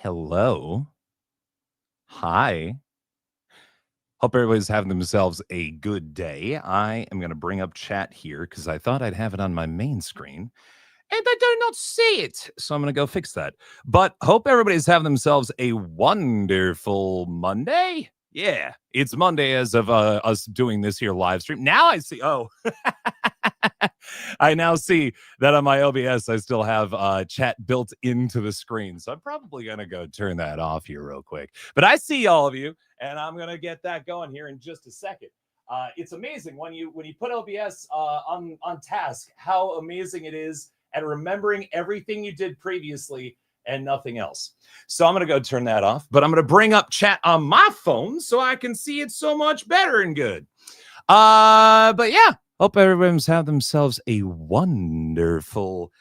Hello. Hi. Hope everybody's having themselves a good day. I am going to bring up chat here because I thought I'd have it on my main screen and I do not see it. So I'm going to go fix that. But hope everybody's having themselves a wonderful Monday. Yeah, it's Monday as of us doing this here live stream. Now I see. Oh, I now see that on my OBS, I still have chat built into the screen. So I'm probably going to go turn that off here real quick. But I see all of you, and I'm going to get that going here in just a second. It's amazing when you put OBS on task, how amazing it is at remembering everything you did previously and nothing else. So I'm going to go turn that off, but I'm going to bring up chat on my phone so I can see it so much better and good. But yeah, hope everyone's have themselves a wonderful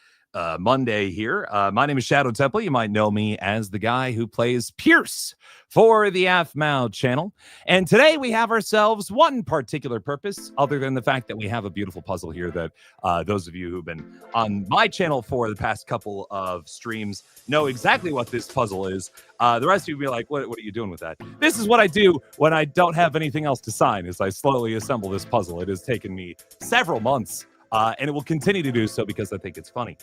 Monday here. My name is Shadow Temple. You might know me as the guy who plays Pierce for the Aphmau channel. And today we have ourselves one particular purpose, other than the fact that we have a beautiful puzzle here that those of you who've been on my channel for the past couple of streams know exactly what this puzzle is. The rest of you will be like, what are you doing with that? This is what I do when I don't have anything else to sign, is I slowly assemble this puzzle. It has taken me several months. And it will continue to do so because I think it's funny.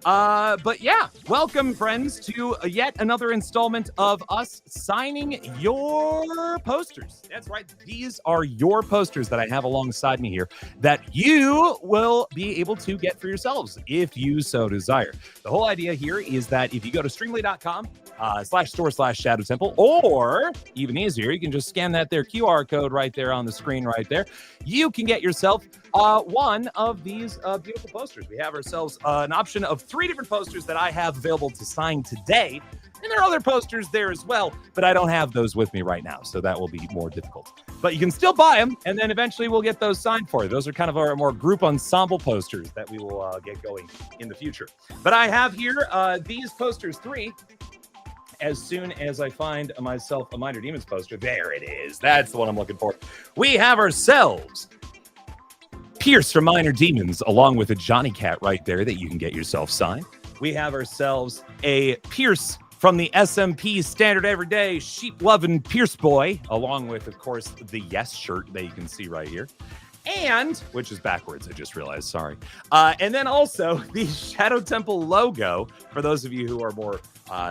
But yeah, welcome, friends, to yet another installment of us signing your posters. That's right. These are your posters that I have alongside me here that you will be able to get for yourselves if you so desire. The whole idea here is that if you go to streamly.com /store/Shadow Temple, or even easier, you can just scan that there QR code right there on the screen right there. You can get yourself one of these beautiful posters. We have ourselves an option of 3 different posters that I have available to sign today. And there are other posters there as well, but I don't have those with me right now, so that will be more difficult. But you can still buy them, and then eventually we'll get those signed for you. Those are kind of our more group ensemble posters that we will get going in the future. But I have here these posters, 3. As soon as I find myself a Minor Demons poster, there it is. That's the one I'm looking for. We have ourselves Pierce from Minor Demons, along with a Johnny Cat right there that you can get yourself signed. We have ourselves a Pierce from the SMP Standard Everyday Sheep-Loving Pierce Boy, along with, of course, the Yes shirt that you can see right here. And, which is backwards, I just realized, sorry. And then also the Shadow Temple logo, for those of you who are more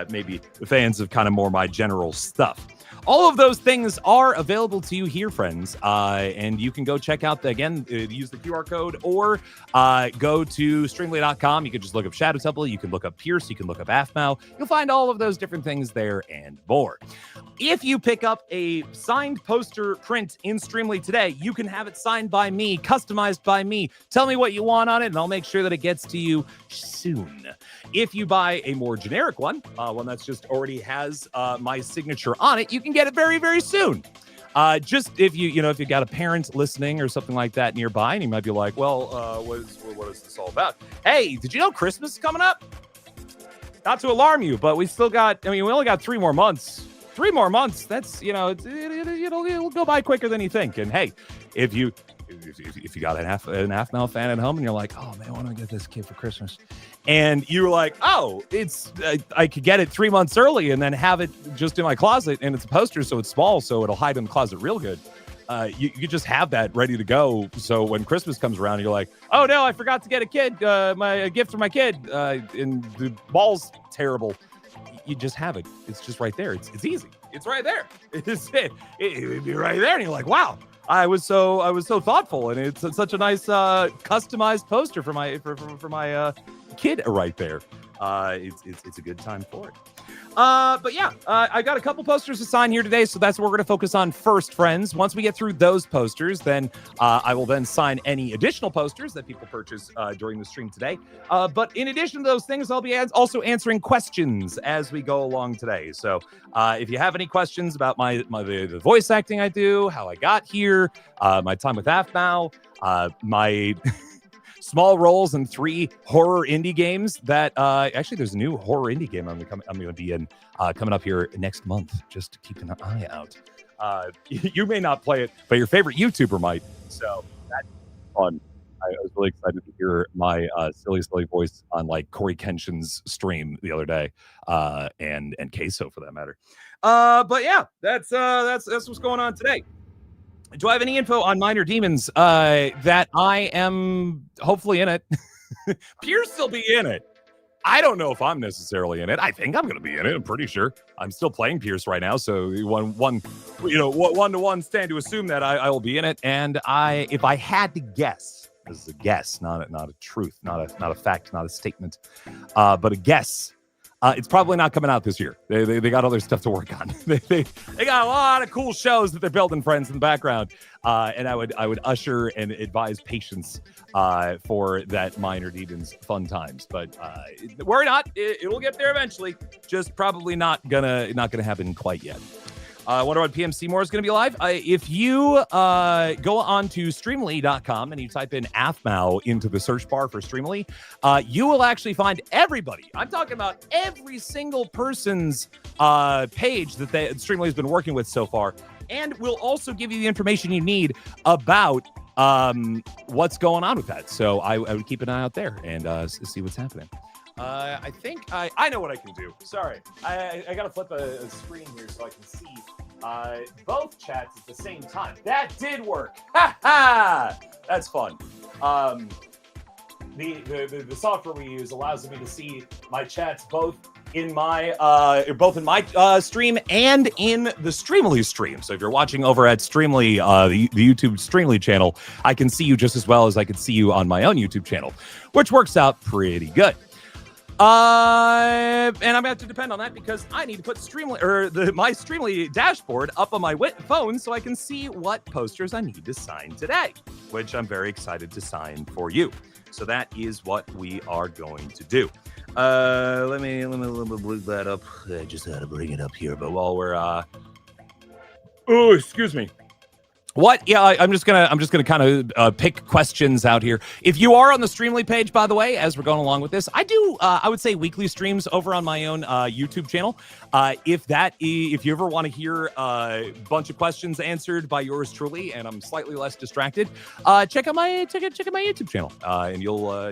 maybe fans of kind of more my general stuff. All of those things are available to you here, friends. And you can go check out, use the QR code or go to streamly.com. You can just look up Shadow Temple. You can look up Pierce. You can look up Aphmau. You'll find all of those different things there and more. If you pick up a signed poster print in Streamly today, you can have it signed by me, customized by me. Tell me what you want on it, and I'll make sure that it gets to you soon. If you buy a more generic one that's just already has my signature on it, you can get it very, very soon. Just if you got a parent listening or something like that nearby, and you might be like, well, what is this all about? Hey, did you know Christmas is coming up? Not to alarm you, but we only got 3 more months. 3 more months. That's, it'll go by quicker than you think. And hey, if you got an Aphmau fan at home and you're like, oh man, I want to get this kid for Christmas, and you're like, oh, it's I could get it 3 months early and then have it just in my closet, and it's a poster, so it's small, so it'll hide in the closet real good. You just have that ready to go. So when Christmas comes around, you're like, oh no, I forgot to get a gift for my kid, and the ball's terrible. You just have it. It's just right there. It's easy. It's right there. It'd be right there, and you're like, wow. I was so thoughtful, and it's such a nice customized poster for my kid right there. It's a good time for it. But yeah, I got a couple posters to sign here today, so that's what we're going to focus on first, friends. Once we get through those posters, then I will then sign any additional posters that people purchase during the stream today. But in addition to those things, I'll be also answering questions as we go along today. So if you have any questions about the voice acting I do, how I got here, my time with Aphmau, my small roles in 3 horror indie games that actually there's a new horror indie game I'm going to be in coming up here next month. Just keep an eye out. You may not play it, but your favorite YouTuber might. So that's fun. was really excited to hear my silly voice on like Corey Kenshin's stream the other day, and Queso for that matter. But yeah, that's what's going on today. Do I have any info on Minor Demons? That I am hopefully in it. Pierce will be in it. I don't know if I'm necessarily in it. I think I'm going to be in it. I'm pretty sure. I'm still playing Pierce right now, so one to one stand to assume that I will be in it. And if I had to guess, this is a guess, not a truth, not a fact, not a statement, but a guess. It's probably not coming out this year. They got other stuff to work on. they got a lot of cool shows that they're building, friends, in the background. And I would usher and advise patience for that Minor Demons fun times. But worry not, it'll get there eventually. Just probably not gonna happen quite yet. I wonder what PMC More is going to be live. If you go on to Streamly.com and you type in Aphmau into the search bar for Streamly, you will actually find everybody. I'm talking about every single person's page that Streamly has been working with so far. And we'll also give you the information you need about what's going on with that. So I would keep an eye out there and see what's happening. I think I know what I can do. Sorry. I got to flip a screen here so I can see both chats at the same time. That did work. Ha ha! That's fun. The software we use allows me to see my chats both in my stream and in the Streamly stream. So if you're watching over at Streamly, the YouTube Streamly channel, I can see you just as well as I can see you on my own YouTube channel, which works out pretty good. And I'm gonna have to depend on that because I need to put my Streamly dashboard up on my phone so I can see what posters I need to sign today, which I'm very excited to sign for you. So that is what we are going to do. Let me look that up. I just had to bring it up here, but while we're oh, excuse me. What? Yeah, I'm just gonna kind of pick questions out here. If you are on the Streamly page, by the way, as we're going along with this, I do I would say weekly streams over on my own YouTube channel. If you ever want to hear a bunch of questions answered by yours truly, and I'm slightly less distracted, check out my YouTube channel, and you'll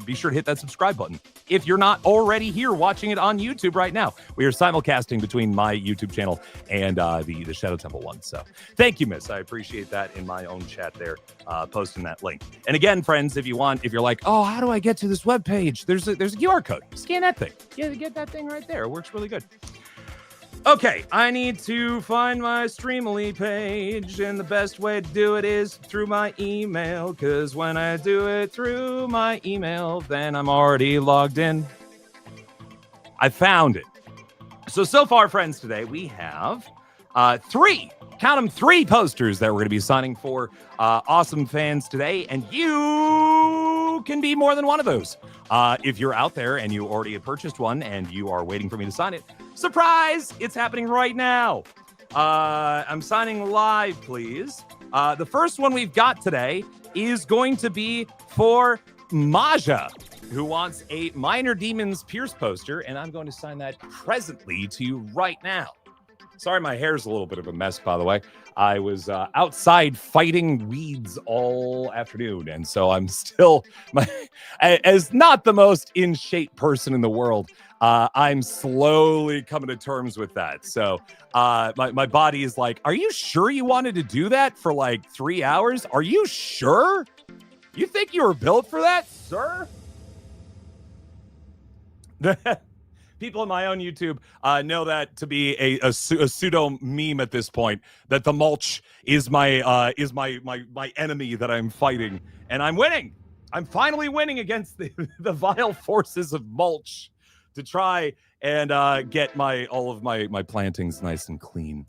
be sure to hit that subscribe button. If you're not already here watching it on YouTube right now, we are simulcasting between my YouTube channel and the Shadow Temple one. So thank you, Miss. I appreciate that in my own chat there, posting that link. And again, friends, if you're like, oh, how do I get to this web page? There's a QR code. Scan that thing. Get that thing right there. It works really good. Okay, I need to find my Streamly page, and the best way to do it is through my email, because when I do it through my email, then I'm already logged in. I found it. So far, friends, today we have three posters that we're going to be signing for awesome fans today, and you can be more than one of those. If you're out there and you already have purchased one and you are waiting for me to sign it, surprise, it's happening right now. I'm signing live, please. The first one we've got today is going to be for Maja, who wants a Minor Demons Pierce poster, and I'm going to sign that presently to you right now. Sorry, my hair's a little bit of a mess, by the way. I was outside fighting weeds all afternoon, and so I'm still, as not the most in shape person in the world, I'm slowly coming to terms with that. So my body is like, are you sure you wanted to do that for like 3 hours? Are you sure? You think you were built for that, sir? People in my own YouTube know that to be a pseudo meme at this point. That the mulch is my enemy that I'm fighting, and I'm winning. I'm finally winning against the vile forces of mulch to try and get all of my plantings nice and clean.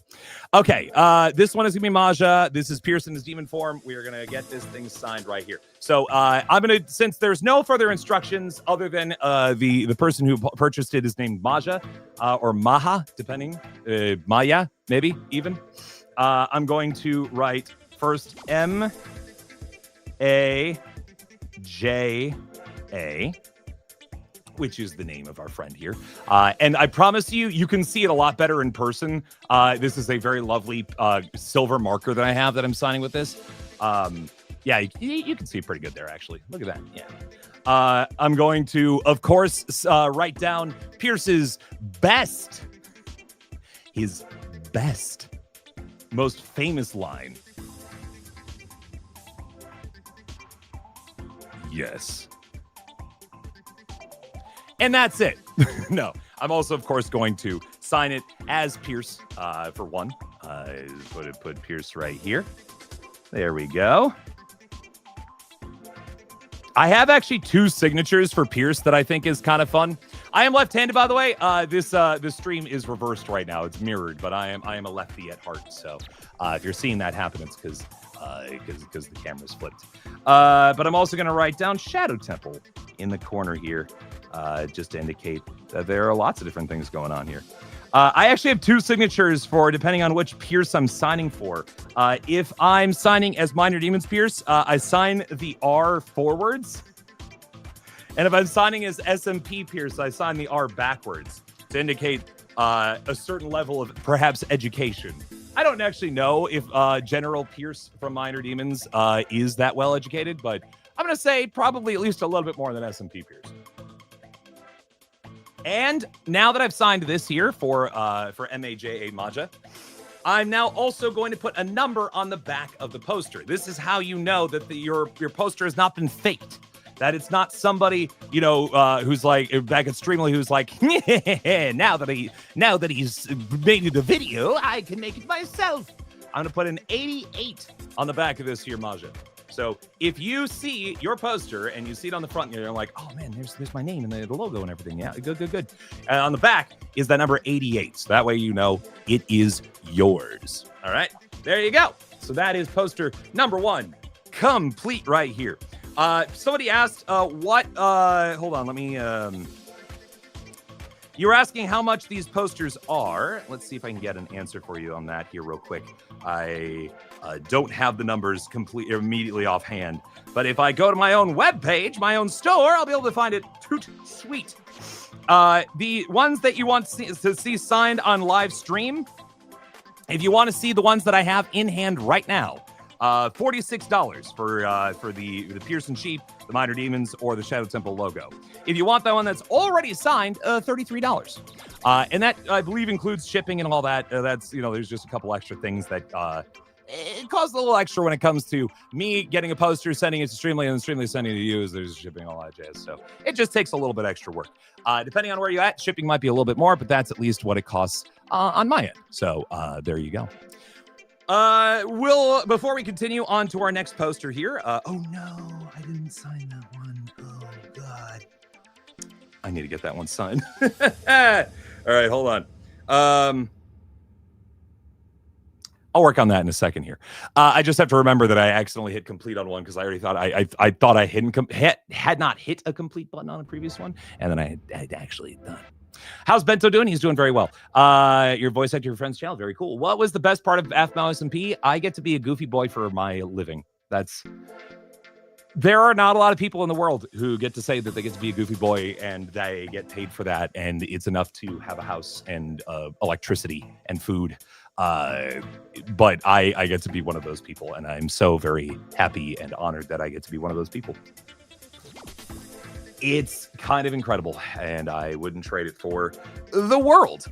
Okay, this one is gonna be Maja. This is Pierce in his demon form. We are gonna get this thing signed right here. So I'm gonna, since there's no further instructions other than the person who purchased it is named Maja or Maha, depending, Maya maybe even. I'm going to write first M-A-J-A. Which is the name of our friend here. And I promise you can see it a lot better in person. This is a very lovely silver marker that I have that I'm signing with this. Yeah, you can see pretty good there, actually. Look at that. Yeah. I'm going to, of course, write down Pierce's best. His best, most famous line. Yes. And that's it. No, I'm also, of course, going to sign it as Pierce for one. Put Pierce right here. There we go. I have actually 2 signatures for Pierce that I think is kind of fun. I am left-handed, by the way. This stream is reversed right now. It's mirrored, but I am a lefty at heart. So if you're seeing that happen, it's because the camera's flipped. But I'm also going to write down Shadow Temple in the corner here, just to indicate that there are lots of different things going on here. I actually have 2 signatures for depending on which Pierce I'm signing for. If I'm signing as Minor Demons Pierce, I sign the R forwards. And if I'm signing as SMP Pierce, I sign the R backwards to indicate a certain level of perhaps education. I don't actually know if General Pierce from Minor Demons is that well educated, but I'm going to say probably at least a little bit more than SMP Pierce. And now that I've signed this here for MAJA Maja, I'm now also going to put a number on the back of the poster. This is how you know that your poster has not been faked. That it's not somebody, who's like back at Streamly who's like, now that he's made the video, I can make it myself. I'm gonna put an 88 on the back of this here, Maja. So if you see your poster and you see it on the front, you're like, oh man, there's my name and the logo and everything. Yeah, good. And on the back is that number 88. So that way you know it is yours. All right, there you go. So that is poster number 1, complete right here. Somebody asked hold on, let me you were asking how much these posters are. Let's see if I can get an answer for you on that here real quick. I don't have the numbers immediately offhand, but if I go to my own webpage, my own store, I'll be able to find it. Toot sweet. The ones that you want to see signed on live stream, if you want to see the ones that I have in hand right now, $46 for the Pearson Sheep, the Minor Demons, or the Shadow Temple logo. If you want that one that's already signed, $33. And that, I believe, includes shipping and all that. That's, there's just a couple extra things that it costs a little extra when it comes to me getting a poster, sending it to Streamly, and Streamly sending it to you. There's shipping, all that jazz. So it just takes a little bit extra work. Depending on where you're at, shipping might be a little bit more, but that's at least what it costs on my end. So there you go. Before we continue on to our next poster here, oh no, I didn't sign that one. Oh God, I need to get that one signed. All right, hold on. I'll work on that in a second here. I just have to remember that I accidentally hit complete on one because I already thought I thought I had not hit a complete button on a previous one, and then I had actually done. How's Bento doing? He's doing very well. Your voice actor, your friend's channel, very cool. What was the best part of Aphmau SMP? I get to be a goofy boy for my living. There are not a lot of people in the world who get to say that they get to be a goofy boy and they get paid for that, and it's enough to have a house and electricity and food. But I get to be one of those people, and I'm so very happy and honored that I get to be one of those people. It's kind of incredible, and I wouldn't trade it for the world.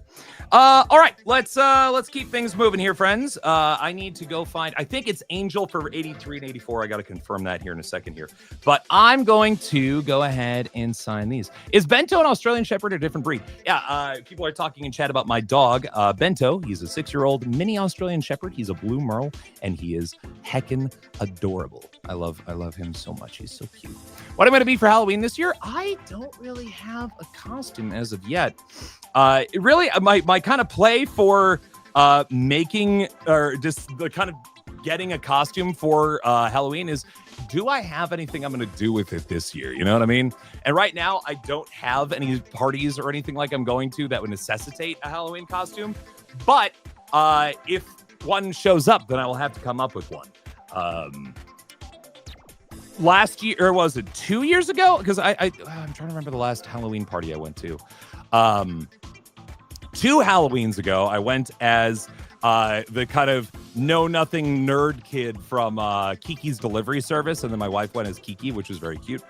All right, let's keep things moving here, friends. I need to go find, I think it's Angel for 83 and 84. I got to confirm that here in a second here. But I'm going to go ahead and sign these. Is Bento an Australian Shepherd or a different breed? Yeah, people are talking in chat about my dog, Bento. He's a 6-year-old mini Australian Shepherd. He's a blue merle, and he is heckin' adorable. I love him so much. He's so cute. What I'm going to be for Halloween this year, I don't really have a costume as of yet. Really, my kind of play for making or just the kind of getting a costume for Halloween is, do I have anything I'm going to do with it this year? You know what I mean? And right now, I don't have any parties or anything like I'm going to that would necessitate a Halloween costume. But if one shows up, then I will have to come up with one. Last year, or was it 2 years ago? Because I'm trying to remember the last Halloween party I went to. 2 Halloweens ago, I went as the kind of know nothing nerd kid from Kiki's Delivery Service, and then my wife went as Kiki, which was very cute.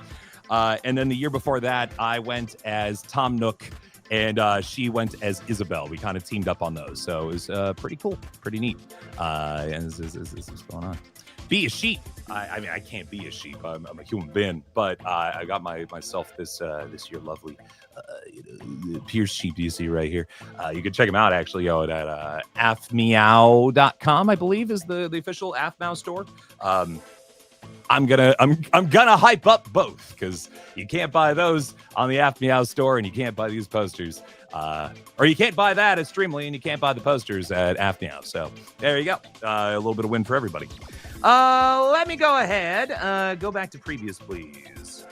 And then the year before that, I went as Tom Nook, and she went as Isabel. We kind of teamed up on those, so it was pretty cool, pretty neat. And this is going on. Be a sheep. I mean, I can't be a sheep. I'm a human being, but I got myself this year lovely Pierce sheep you see right here. You can check them out actually at Aphmau.com, I believe is the official Aphmau store. I'm gonna hype up both because you can't buy those on the Aphmau store and you can't buy these posters. Or you can't buy that at Streamly and you can't buy the posters at Aphmau. So there you go. A little bit of win for everybody. Let me go ahead. Go back to previous, please.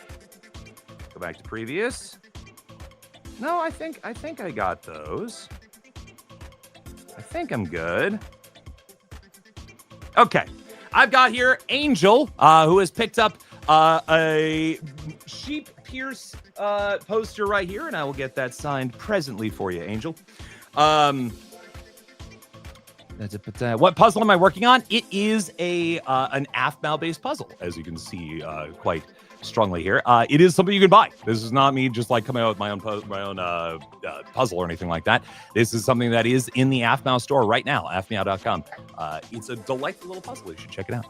Go back to previous. No, I think I got those. I think I'm good. Okay. I've got here Angel, who has picked up a Sheep Pierce poster right here, and I will get that signed presently for you, Angel. What puzzle am I working on? It is an Aphmau-based puzzle, as you can see quite strongly here. It is something you can buy. This is not me just like coming out with my own puzzle or anything like that. This is something that is in the Aphmau store right now, aphmau.com. It's a delightful little puzzle. You should check it out.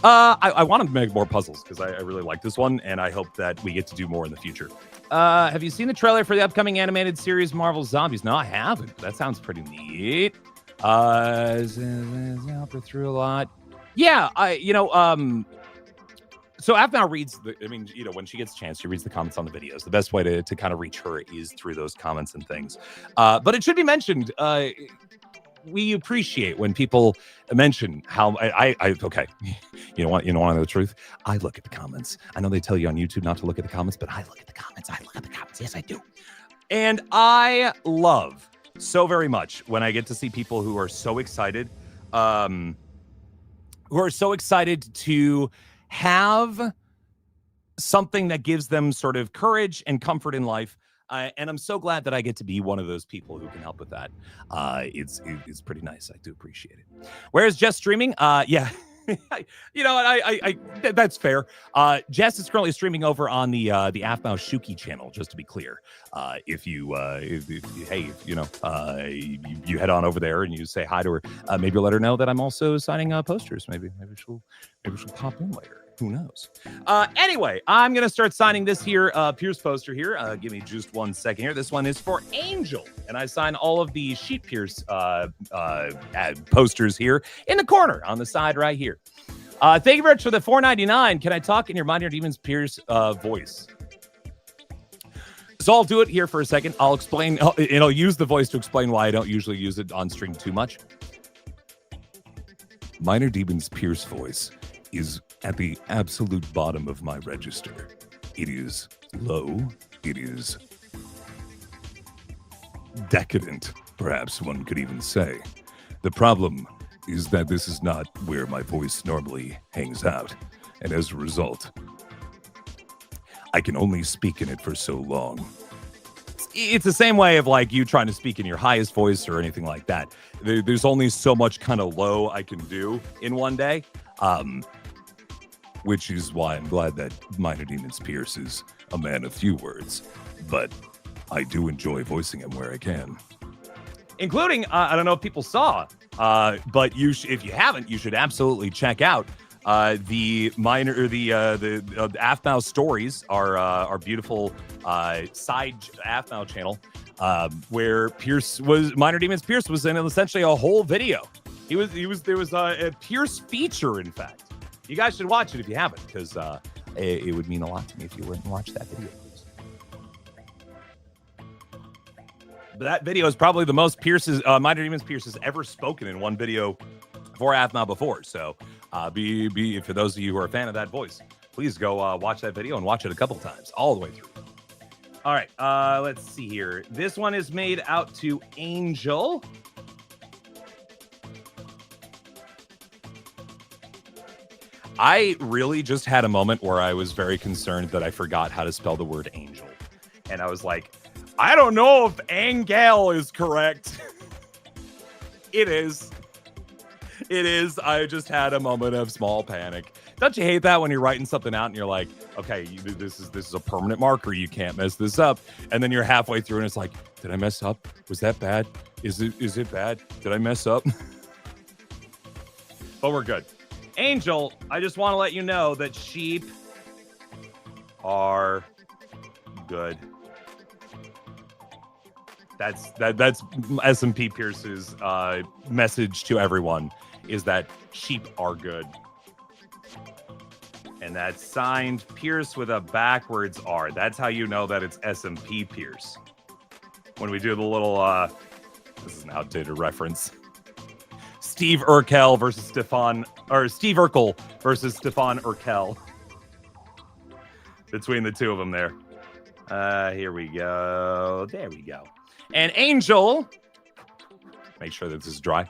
I want to make more puzzles because I really like this one, and I hope that we get to do more in the future. Have you seen the trailer for the upcoming animated series Marvel Zombies? No, I haven't. That sounds pretty neat. Through a lot. Yeah, so Aphmau reads when she gets a chance, she reads the comments on the videos. The best way to kind of reach her is through those comments and things. But it should be mentioned, we appreciate when people mention how okay. You know to know the truth? I look at the comments. I know they tell you on YouTube not to look at the comments, but I look at the comments. Yes, I do. And I love so very much when I get to see people who are so excited, to have something that gives them sort of courage and comfort in life. And I'm so glad that I get to be one of those people who can help with that. It's pretty nice. I do appreciate it. Where's Jess streaming? Yeah. That's fair. Jess is currently streaming over on the Aphmau Shuki channel, just to be clear. If you head on over there and you say hi to her, maybe let her know that I'm also signing posters. Maybe she'll pop in later. Who knows? Anyway, I'm going to start signing this here Pierce poster here. Give me just 1 second here. This one is for Angel. And I sign all of the Sheep Pierce posters here in the corner on the side right here. Thank you very much for the $4.99. Can I talk in your Minor Demons Pierce voice? So I'll do it here for a second. I'll explain, and I'll use the voice to explain why I don't usually use it on stream too much. Minor Demons Pierce voice is at the absolute bottom of my register. It is low. It is decadent, perhaps one could even say. The problem is that this is not where my voice normally hangs out, and as a result, I can only speak in it for so long. It's the same way of like you trying to speak in your highest voice or anything like that. There's only so much kind of low I can do in one day. Which is why I'm glad that Minor Demons Pierce is a man of few words, but I do enjoy voicing him where I can. Including, I don't know if people saw, but if you haven't, you should absolutely check out the Aphmau stories, our beautiful side Aphmau channel, where Minor Demons Pierce was in essentially a whole video. There was a Pierce feature, in fact. You guys should watch it if you haven't, because it would mean a lot to me if you went and watched that video, please. But that video is probably the most Minor Demons Pierce has ever spoken in one video for Aphmau before. So for those of you who are a fan of that voice, please go watch that video and watch it a couple times, all the way through. All right, let's see here. This one is made out to Angel. I really just had a moment where I was very concerned that I forgot how to spell the word angel. And I was like, I don't know if Angel is correct. It is. It is. I just had a moment of small panic. Don't you hate that when you're writing something out and you're like, okay, this is a permanent marker. You can't mess this up. And then you're halfway through and it's like, did I mess up? Was that bad? Is it bad? Did I mess up? But we're good. Angel, I just want to let you know that sheep are good. That's S&P Pierce's message to everyone is that sheep are good. And that's signed Pierce with a backwards R. That's how you know that it's S&P Pierce. When we do the little, this is an outdated reference. Steve Urkel versus Steve Urkel versus Stefan Urkel. Between the two of them there. Here we go. There we go. And Angel, make sure that this is dry.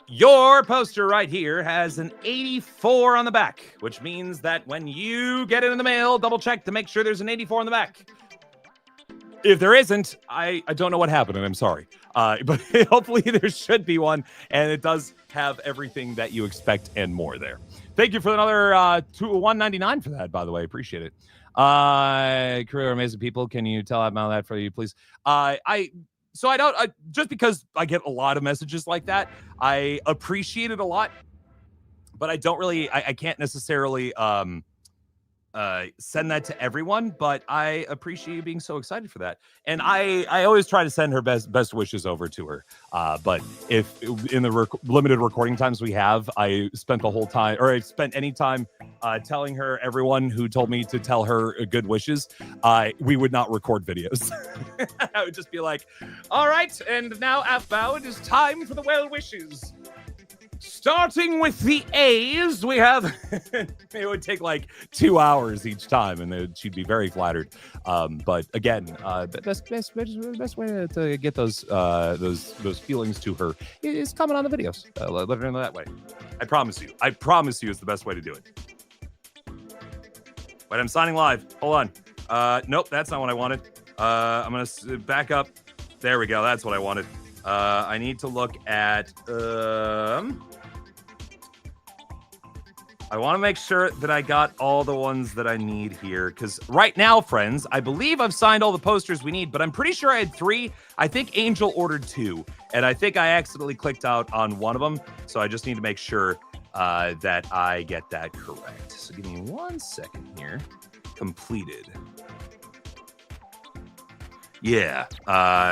Your poster right here has an 84 on the back, which means that when you get it in the mail, double check to make sure there's an 84 on the back. If there isn't, I don't know what happened, and I'm sorry. But hopefully there should be one, and it does have everything that you expect and more there. Thank you for another $199 for that, by the way. Appreciate it. Career amazing people. Can you tell Aphmau that for you, please? Just because I get a lot of messages like that, I appreciate it a lot, but I don't really, I can't necessarily send that to everyone, but I appreciate you being so excited for that. And I always try to send her best wishes over to her. But if in the limited recording times we have, I spent any time telling her everyone who told me to tell her good wishes, we would not record videos. I would just be like, all right, and now Aphmau, it is time for the well wishes. Starting with the A's, we have, it would take like 2 hours each time, and she'd be very flattered. But again, the best way to get those feelings to her is comment on the videos. Let her know that way. I promise you it's the best way to do it. Wait, I'm signing live. Hold on. Nope, that's not what I wanted. I'm going to back up. There we go. That's what I wanted. I need to look at... I want to make sure that I got all the ones that I need here, because right now, friends, I believe I've signed all the posters we need, but I'm pretty sure I had 3. I think Angel ordered 2, and I think I accidentally clicked out on one of them, so I just need to make sure that I get that correct. So give me 1 second here. Completed. Yeah,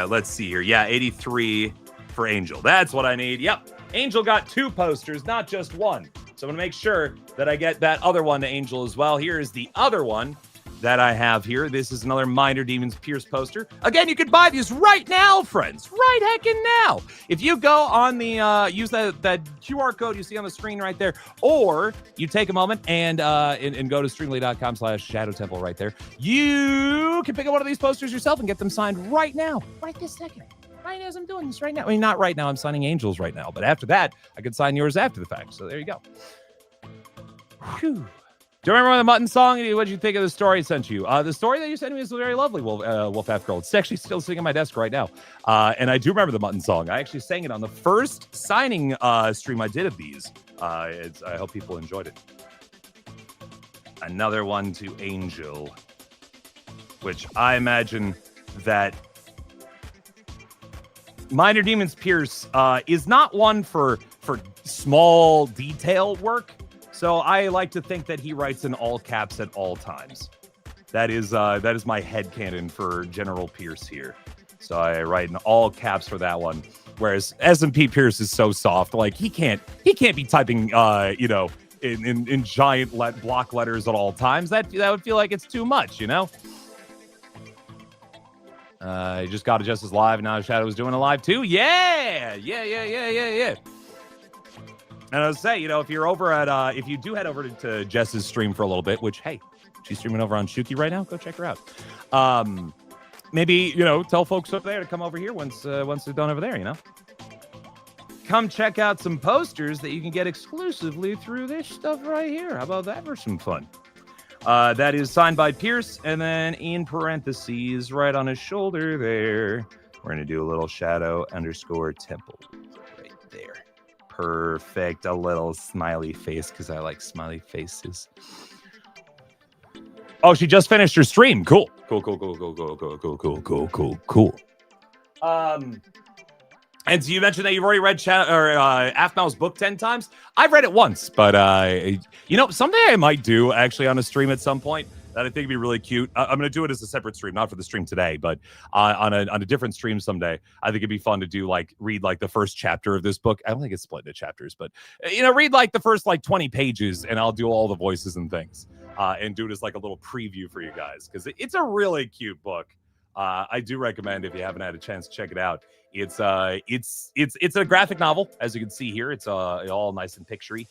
let's see here. Yeah, 83 for Angel. That's what I need. Yep, Angel got 2 posters, not just 1. So I'm going to make sure that I get that other one to Angel as well. Here is the other one that I have here. This is another Minor Demons Pierce poster. Again, you can buy these right now, friends. Right heckin' now. If you go on the, use that QR code you see on the screen right there, or you take a moment and go to streamly.com/Shadow Temple right there, you can pick up one of these posters yourself and get them signed right now. Right this second. Right as I'm doing this right now. I mean, not right now. I'm signing Angels right now. But after that, I could sign yours after the fact. So there you go. Whew. Do you remember the Mutton song? What did you think of the story I sent you? The story that you sent me is very lovely, Wolf Half Girl. It's actually still sitting on my desk right now. And I do remember the Mutton song. I actually sang it on the first signing stream I did of these. I hope people enjoyed it. Another one to Angel, which I imagine that Minor Demons Pierce is not one for small detail work. So I like to think that he writes in all caps at all times. That is my headcanon for General Pierce here. So I write in all caps for that one. Whereas S&P Pierce is so soft, like he can't be typing in giant block letters at all times. That would feel like it's too much, you know. He just got to Justice Live, and now Shadow is doing a live too. Yeah. And I was saying, if you're over at, if you do head over to Jess's stream for a little bit, which, hey, she's streaming over on Shuki right now. Go check her out. Maybe, tell folks over there to come over here once they're done over there, Come check out some posters that you can get exclusively through this stuff right here. How about that for some fun? That is signed by Pierce, and then in parentheses, right on his shoulder there, we're going to do a little Shadow _ Temple right there. Perfect. A little smiley face because I like smiley faces. Oh, she just finished her stream. Cool. Cool. And so you mentioned that you've already read Aphmau's book 10 times. I've read it once, but someday I might do actually on a stream at some point that I think would be really cute. I'm going to do it as a separate stream, not for the stream today, but on a different stream someday. I think it'd be fun to do read the first chapter of this book. I don't think it's split into chapters, but read the first 20 pages, and I'll do all the voices and things, and do it as a little preview for you guys because it's a really cute book. I do recommend if you haven't had a chance to check it out. It's a graphic novel, as you can see here. It's all nice and picturey,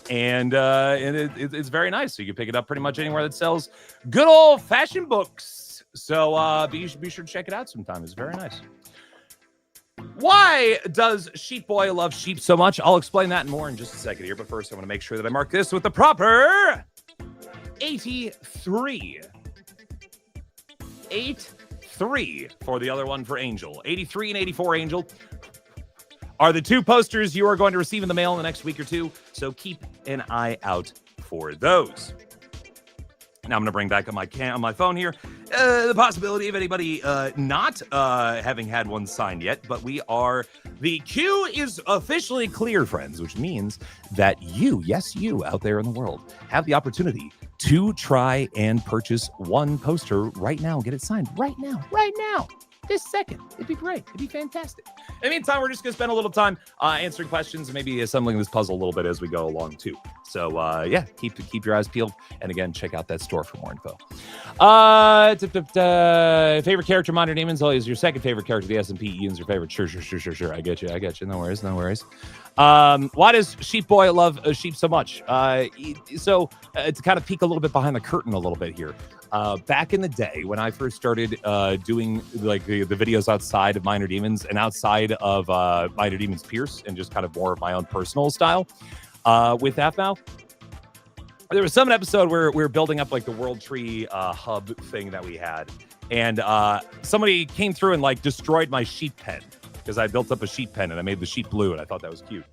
and it's very nice. So you can pick it up pretty much anywhere that sells good old fashioned books. So be sure to check it out sometime. It's very nice. Why does Sheep Boy love sheep so much? I'll explain that and more in just a second here. But first, I want to make sure that I mark this with the proper 83. 83 for the other one for Angel. 83 and 84 Angel are the two posters you are going to receive in the mail in the next week or two. So keep an eye out for those. Now I'm going to bring back on my phone here the possibility of anybody not having had one signed yet, but the queue is officially clear, friends, which means that you out there in the world, have the opportunity to try and purchase one poster right now. Get it signed right now. This second. It'd be great. It'd be fantastic. In the meantime, we're just going to spend a little time answering questions and maybe assembling this puzzle a little bit as we go along, too. So, keep your eyes peeled. And again, check out that store for more info. Favorite character, Minor Demons. Is your second favorite character, the SMP. Ian's your favorite. Sure. I get you. No worries. Why does Sheep Boy love sheep so much? To kind of peek a little bit behind the curtain a little bit here. Back in the day when I first started doing the videos outside of Minor Demons and outside of Minor Demons Pierce and just kind of more of my own personal style with Aphmau, there was some episode where we were building up the World Tree hub thing that we had, and somebody came through and destroyed my sheep pen because I built up a sheep pen and I made the sheep blue and I thought that was cute.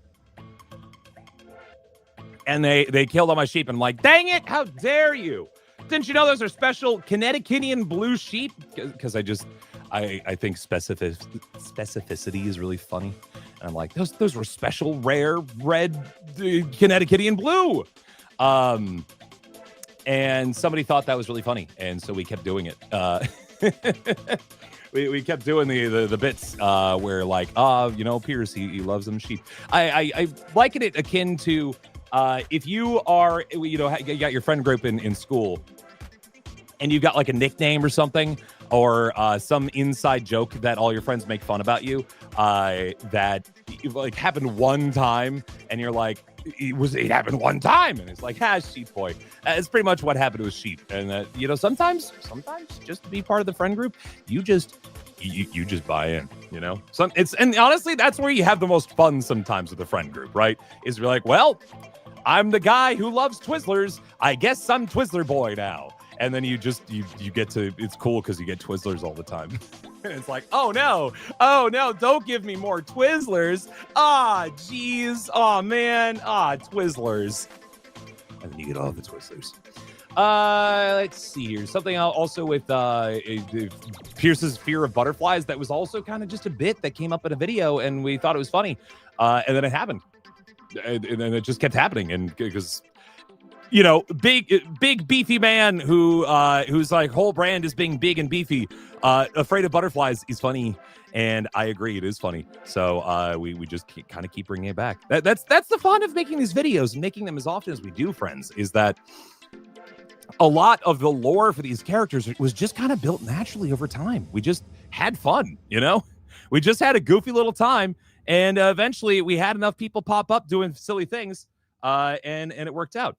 And they killed all my sheep and I'm like, dang it, how dare you? Didn't you know those are special Connecticutian blue sheep? Because I think specificity is really funny. And I'm like, those were special, rare, red Connecticutian blue. And somebody thought that was really funny. And so we kept doing it. We kept doing the bits where Pierce, he loves them sheep. I liken it akin to if you are, you got your friend group in school and you've got a nickname or something, or some inside joke that all your friends make fun about you, that happened one time, and you're like, it happened one time, and it's Sheep Boy. It's pretty much what happened with sheep, and sometimes just to be part of the friend group, you just buy in, and honestly, that's where you have the most fun sometimes with the friend group, right? Is you're like, well, I'm the guy who loves Twizzlers. I guess I'm Twizzler Boy now. And then you get to, it's cool because you get Twizzlers all the time. And it's like, oh no, don't give me more Twizzlers. Geez. Man. Twizzlers. And then you get all the Twizzlers. Let's see here. Something also with Pierce's fear of butterflies that was also kind of just a bit that came up in a video and we thought it was funny. And then it happened. And then it just kept happening. And because, big beefy man whose whole brand is being big and beefy, afraid of butterflies is funny, and I agree it is funny. So we just kind of keep bringing it back. That's the fun of making these videos and making them as often as we do, friends. Is that a lot of the lore for these characters was just kind of built naturally over time. We just had fun, We just had a goofy little time, and eventually we had enough people pop up doing silly things, and it worked out.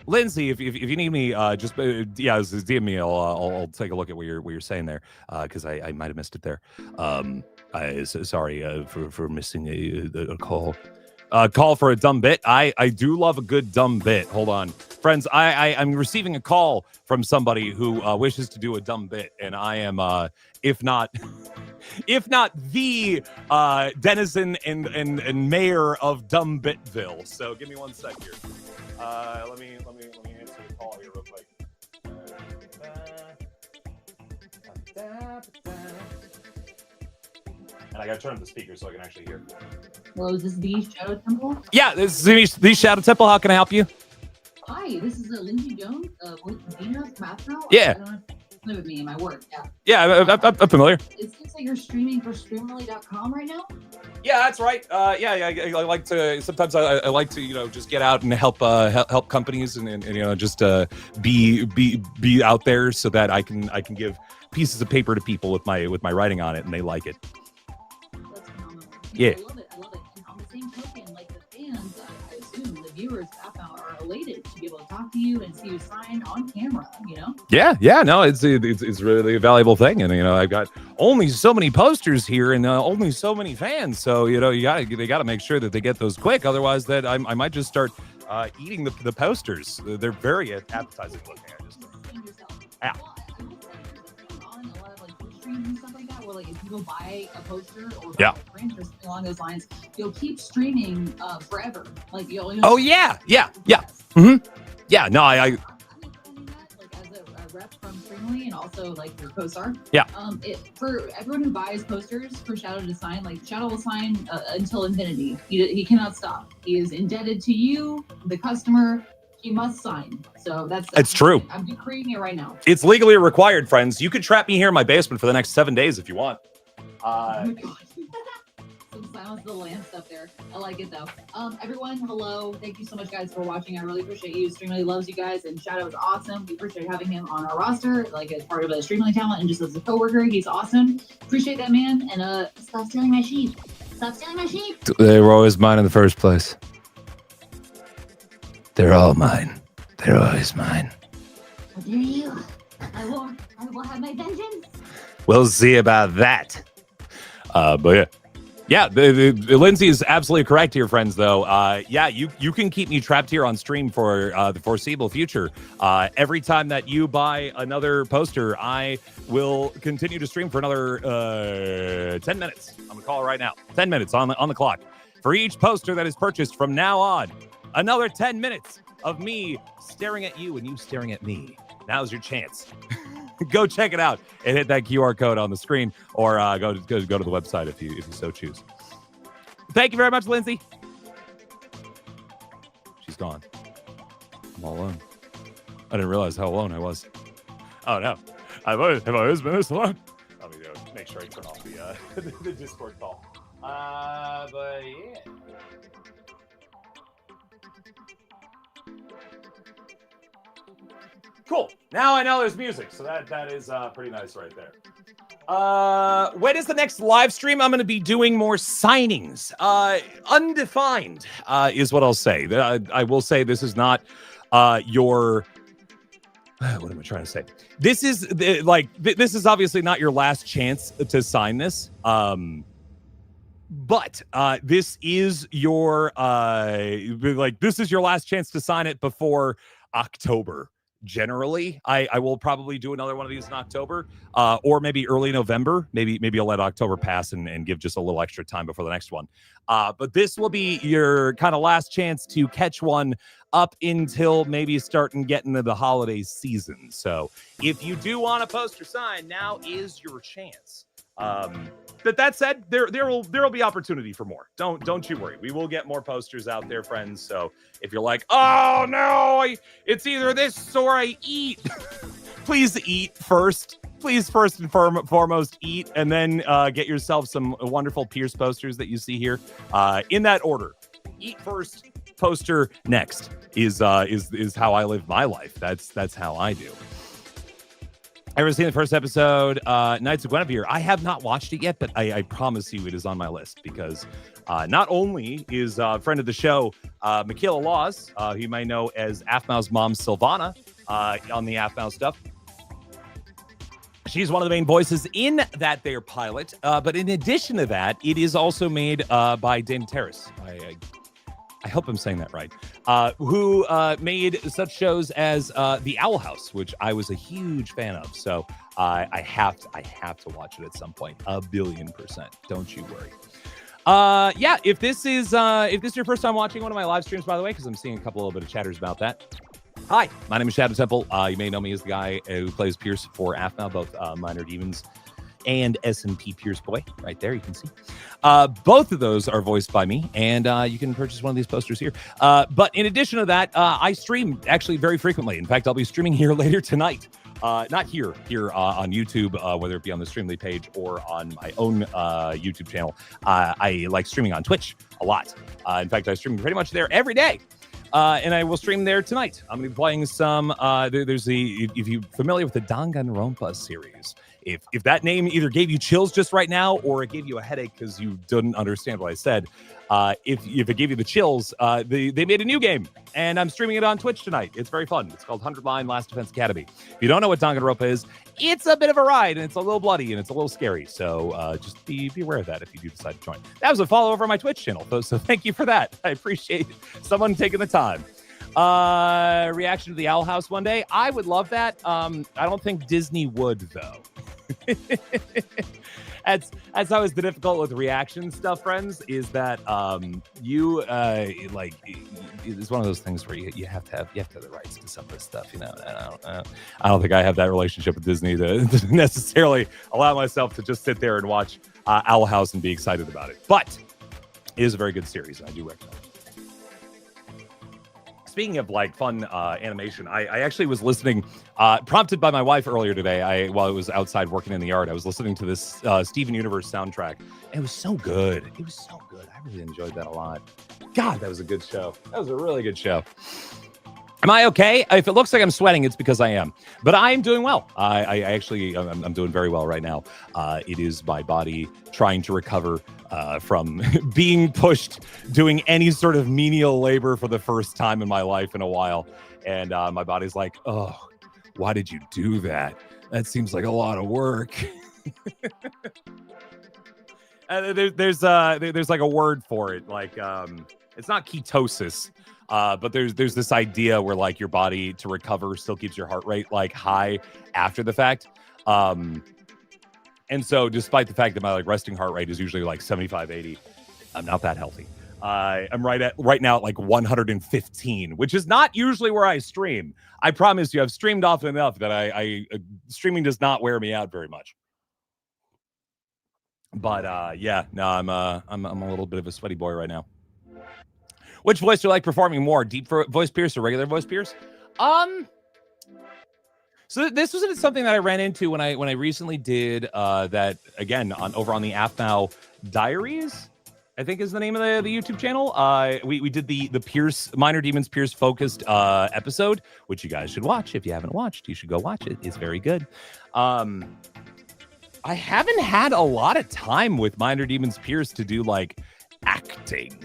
Lindsay, if you need me, just DM me. I'll take a look at what you're saying there, because I might have missed it there. Sorry for missing a call. Call for a dumb bit. I do love a good dumb bit. Hold on, friends. I'm receiving a call from somebody who wishes to do a dumb bit, and I am if not if not the denizen and mayor of Dumbitville. So give me 1 sec here. Let me answer the call here real quick. And I gotta turn up the speaker so I can actually hear. Well, is this the Shadow Temple? Yeah, this is the Shadow Temple. How can I help you? Hi, this is Lindsay Jones, Dina from Aphmau. Yeah. I don't know if you play with me in my work. Yeah. Yeah, I'm familiar. It seems like you're streaming for Streamily.com right now. Yeah, that's right. I like to. Sometimes I like to, just get out and help companies and just be out there so that I can give pieces of paper to people with my writing on it and they like it. That's phenomenal. Yeah. I love it. And on the same token, like the fans, I assume the viewers of Aphmau are elated to be able to talk to you and see you sign on camera. Yeah. No, it's really a valuable thing, and I've got only so many posters here and only so many fans, so they got to make sure that they get those quick, otherwise that I might just start eating the posters. They're very appetizing looking. Yeah. On a lot of like streams and stuff like that, where like if people buy a poster or Yeah. a print or something along those lines, you'll keep streaming forever. Like you'll. Oh yeah. Mm-hmm. Yeah. No, I I'm extending that, like as a rep from Streamily and also like your co-star. Yeah. For everyone who buys posters for Shadow to sign, like Shadow will sign until infinity. He cannot stop. He is indebted to you, the customer. He must sign. So that's true. I'm decreeing it right now. It's legally required, friends. You can trap me here in my basement for the next 7 days if you want. Oh my God. Some Silence of the Lambs stuff there. I like it though. Everyone, hello. Thank you so much, guys, for watching. I really appreciate you. Streamily loves you guys, and Shadow is awesome. We appreciate having him on our roster, like as part of a Streamily talent and just as a coworker. He's awesome. Appreciate that, man. And stop stealing my sheep. Stop stealing my sheep. They were always mine in the first place. They're all mine. They're always mine. How dare you? I will have my vengeance. We'll see about that. But yeah, Lindsay is absolutely correct here, friends. Though, you can keep me trapped here on stream for the foreseeable future. Every time that you buy another poster, I will continue to stream for another 10 minutes. I'm gonna call it right now. 10 minutes on the clock for each poster that is purchased from now on. Another 10 minutes of me staring at you and you staring at me. Now's your chance. Go check it out and hit that QR code on the screen, or go to the website if you so choose. Thank you very much, Lindsay. She's gone. I'm all alone. I didn't realize how alone I was. Oh no, have I always been this alone? Let me make sure I turn off the Discord call. But yeah. Cool. Now I know there's music, so that is pretty nice right there. When is the next live stream? I'm going to be doing more signings. Undefined is what I'll say. I will say this is not your... What am I trying to say? This is this is obviously not your last chance to sign this. But this is your this is your last chance to sign it before October. Generally, I will probably do another one of these in October, or maybe early November. Maybe I'll let October pass and give just a little extra time before the next one. But this will be your kind of last chance to catch one up until maybe starting getting into the holiday season. So if you do want a poster sign, now is your chance. But that said, there will be opportunity for more. Don't you worry. We will get more posters out there, friends. So if you're like, oh no, it's either this or I eat, please eat first. Please first and foremost eat, and then get yourself some wonderful Pierce posters that you see here. In that order: eat first, poster next. Is how I live my life. That's how I do. Ever seen the first episode, Knights of Guinevere? I have not watched it yet, but I promise you it is on my list because not only is a friend of the show, Michaela Laws, who you might know as Aphmau's mom, Sylvana, on the Aphmau stuff. She's one of the main voices in that there pilot. But in addition to that, it is also made by Dana Terrace. I hope I'm saying that right, who made such shows as The Owl House, which I was a huge fan of. So I have to watch it at some point. 1,000,000,000%. Don't you worry. Yeah, if this is your first time watching one of my live streams, by the way, because I'm seeing a little bit of chatters about that. Hi, my name is Shadow Temple. You may know me as the guy who plays Pierce for Aphmau, both Minor Demons and S&P Pierce Boy. Right there, you can see. Both of those are voiced by me, and you can purchase one of these posters here. But in addition to that, I stream actually very frequently. In fact, I'll be streaming here later tonight. Not here on YouTube, whether it be on the Streamly page or on my own YouTube channel. I like streaming on Twitch a lot. In fact, I stream pretty much there every day. And I will stream there tonight. I'm going to be playing some, if you're familiar with the Danganronpa series, if that name either gave you chills just right now or it gave you a headache because you didn't understand what I said, if it gave you the chills, they made a new game, and I'm streaming it on Twitch tonight. It's very fun. It's called 100 Line Last Defense Academy. If you don't know what Danganronpa is, it's a bit of a ride, and it's a little bloody, and it's a little scary. So just be aware of that if you do decide to join. That was a follow over on my Twitch channel, so thank you for that. I appreciate someone taking the time. Reaction to the Owl House one day. I would love that. I don't think Disney would, though. That's always the difficult with reaction stuff, friends, is that it's one of those things where you have to have the rights to some of this stuff, you know. I don't think I have that relationship with Disney to necessarily allow myself to just sit there and watch Owl House and be excited about it. But it is a very good series, and I do recommend it. Speaking of like fun animation, I actually was listening, prompted by my wife earlier today. While I was outside working in the yard, I was listening to this Steven Universe soundtrack. And it was so good. It was so good. I really enjoyed that a lot. God, that was a good show. That was a really good show. Am I okay? If it looks like I'm sweating, it's because I am. But I'm doing well. I'm doing very well right now. It is my body trying to recover from being pushed, doing any sort of menial labor for the first time in my life in a while. And my body's like, oh, why did you do that? That seems like a lot of work. There's like a word for it. Like, it's not ketosis. But there's this idea where like your body to recover still keeps your heart rate like high after the fact. And so despite the fact that my like resting heart rate is usually like 75, 80, I'm not that healthy. I'm right now at like 115, which is not usually where I stream. I promise you, I've streamed often enough that streaming does not wear me out very much. But yeah, no, I'm a little bit of a sweaty boy right now. Which voice do you like performing more, deep voice Pierce or regular voice Pierce? So this was something that I ran into when I recently did that again over on the Aphmau Diaries, I think is the name of the YouTube channel. We did the Pierce Minor Demons Pierce focused episode, which you guys should watch. If you haven't watched, you should go watch it. It's very good. I haven't had a lot of time with Minor Demons Pierce to do like acting.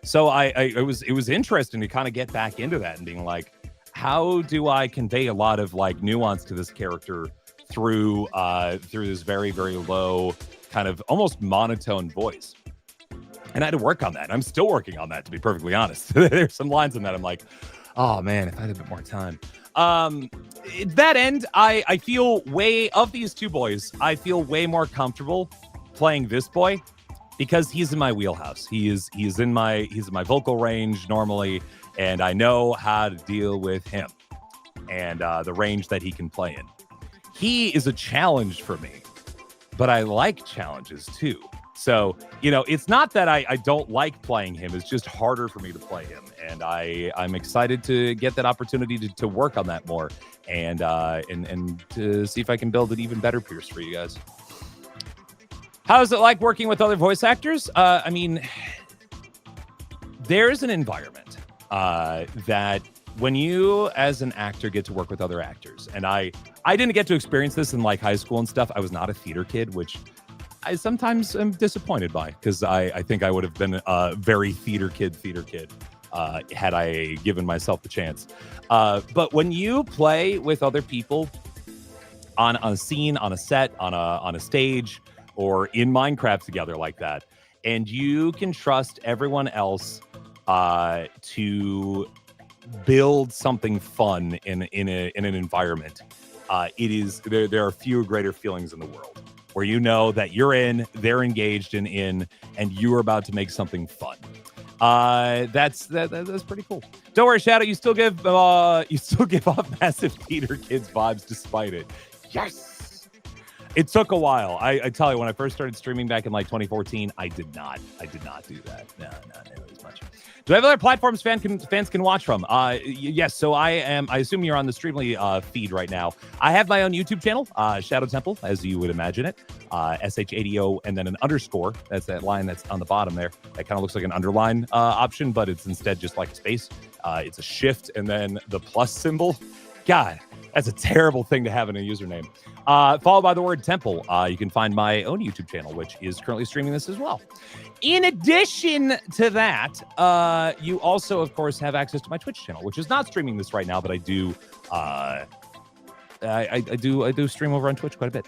So it was interesting to kind of get back into that and being like, how do I convey a lot of like nuance to this character through this very, very low kind of almost monotone voice? And I had to work on that. I'm still working on that, to be perfectly honest. There's some lines in that I'm like, oh man, if I had a bit more time. That end, I feel of these two boys, I feel way more comfortable playing this boy because he's in my wheelhouse. He's in my vocal range normally, and I know how to deal with him and the range that he can play in. He is a challenge for me, but I like challenges too. So, it's not that I don't like playing him. It's just harder for me to play him. And I'm excited to get that opportunity to work on that more and to see if I can build an even better Pierce for you guys. How is it like working with other voice actors? I mean, there's an environment that when you as an actor get to work with other actors, and I didn't get to experience this in like high school and stuff. I was not a theater kid, which I sometimes am disappointed by because I think I would have been a very theater kid had I given myself the chance. But when you play with other people on a scene, on a set, on a stage, or in Minecraft together like that, and you can trust everyone else to build something fun in an environment, there are few greater feelings in the world where you know that you're in, they're engaged in, and you're about to make something fun. That's pretty cool. Don't worry, Shadow. You still give off massive Peter Kids vibes despite it. Yes. It took a while. I tell you, when I first started streaming back in like 2014, I did not do that. No, as much. Do I have other platforms fans can watch from? Yes. So I assume you're on the Streamly feed right now. I have my own YouTube channel, Shadow Temple, as you would imagine it. SHADO and then an underscore. That's that line that's on the bottom there. That kind of looks like an underline option, but it's instead just like a space. It's a shift and then the plus symbol. God, that's a terrible thing to have in a username. Followed by the word Temple. You can find my own YouTube channel, which is currently streaming this as well. In addition to that, you also, of course, have access to my Twitch channel, which is not streaming this right now, but I do I do stream over on Twitch quite a bit.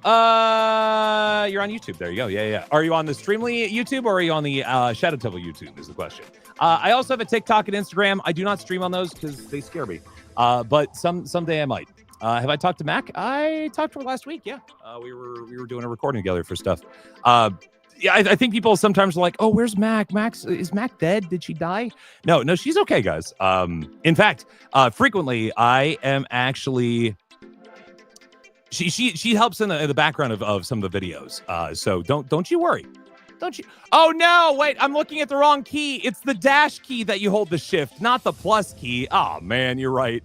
You're on YouTube. There you go. Yeah. Are you on the Streamly YouTube or are you on the Shadow Temple YouTube is the question. I also have a TikTok and Instagram. I do not stream on those because they scare me. But someday I might. Have I talked to Mac? I talked to her last week. Yeah. We were doing a recording together for stuff. Yeah, I think people sometimes are like, oh, where's Mac? Is Mac dead? Did she die? No, she's okay, guys. In fact, frequently I am actually... She helps in the background of some of the videos. So don't you worry. Don't you? Oh, no, wait, I'm looking at the wrong key. It's the dash key that you hold the shift, not the plus key. Oh, man, you're right.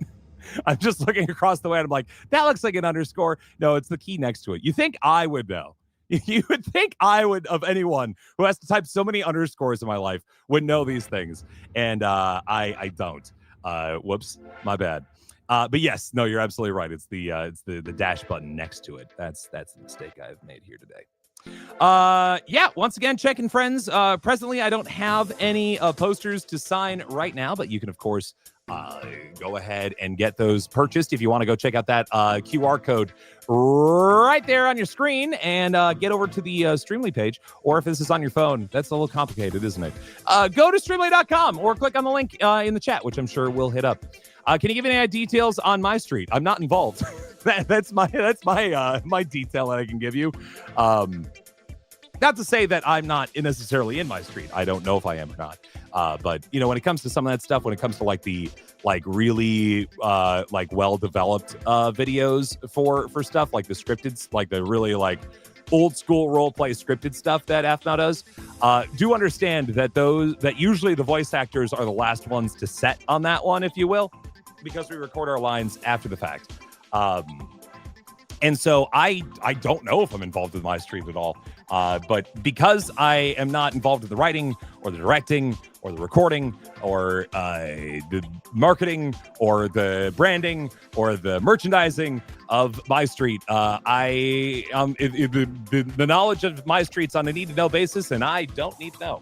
I'm just looking across the way and I'm like, that looks like an underscore. No, it's the key next to it. You think I would know. You would think I would, of anyone who has to type so many underscores in my life, would know these things. And I don't. Whoops, my bad. But yes, no, you're absolutely right. It's the dash button next to it. That's the mistake I've made here today. Yeah, once again, checking friends. Presently, I don't have any posters to sign right now, but you can, of course, go ahead and get those purchased if you want to go check out that QR code right there on your screen and get over to the Streamly page. Or if this is on your phone, that's a little complicated, isn't it? Go to streamly.com or click on the link in the chat, which I'm sure we'll hit up. Can you give any details on my street? I'm not involved. That's my detail that I can give you. Not to say that I'm not necessarily in my street. I don't know if I am or not. But you know, when it comes to some of that stuff, when it comes to like the really well-developed videos for stuff like the scripted, like the really like old school role play scripted stuff that Aphmau does, do understand that usually the voice actors are the last ones to set on that one, if you will, because we record our lines after the fact. And so I don't know if I'm involved with my stream at all. But because I am not involved in the writing or the directing or the recording or the marketing or the branding or the merchandising of my street, the knowledge of my street's on a need-to-know basis, and I don't need to know.